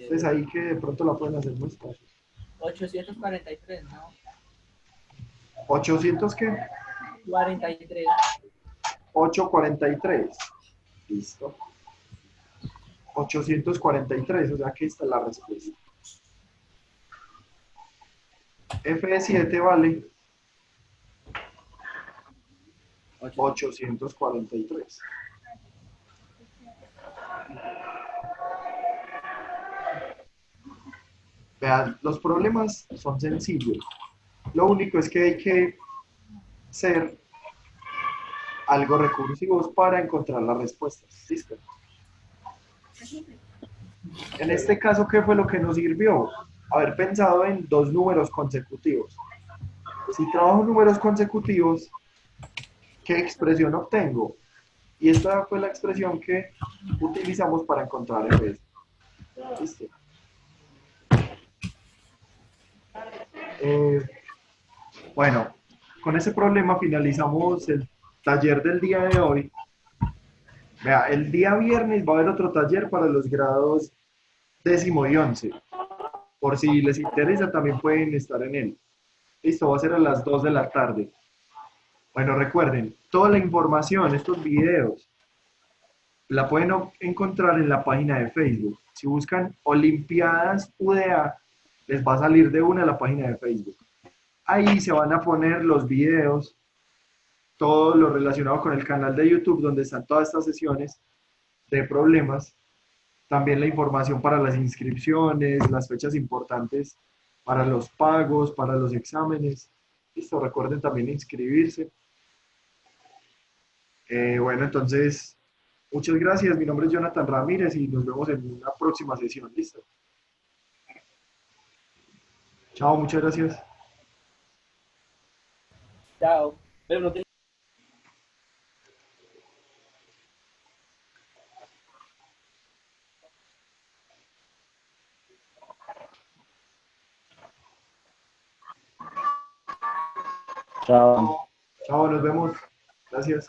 Pues ahí que de pronto la pueden hacer más fácil. 843, ¿no? ¿800 qué? 43. 843. Listo. 843, o sea que esta es la respuesta. F de 7 vale 843. Vean, los problemas son sencillos. Lo único es que hay que ser algo recursivos para encontrar las respuestas. ¿Listo? En este caso, ¿qué fue lo que nos sirvió? Haber pensado en dos números consecutivos. Si trabajo números consecutivos, ¿qué expresión obtengo? Y esta fue la expresión que utilizamos para encontrar f. ¿Listo? Bueno, con ese problema finalizamos el taller del día de hoy. Vea, el día viernes va a haber otro taller para los grados 10º y 11. Por si les interesa, también pueden estar en él. Listo, va a ser a las 2 de la tarde. Bueno, recuerden, toda la información, estos videos, la pueden encontrar en la página de Facebook. Si buscan Olimpiadas UDA, les va a salir de una la página de Facebook. Ahí se van a poner los videos, todo lo relacionado con el canal de YouTube, donde están todas estas sesiones de problemas. También la información para las inscripciones, las fechas importantes para los pagos, para los exámenes. Listo, recuerden también inscribirse. Bueno, entonces, muchas gracias. Mi nombre es Jonathan Ramírez y nos vemos en una próxima sesión. Listo. Chao, muchas gracias. Chao. Pero no te- Chao. Chao, nos vemos. Gracias.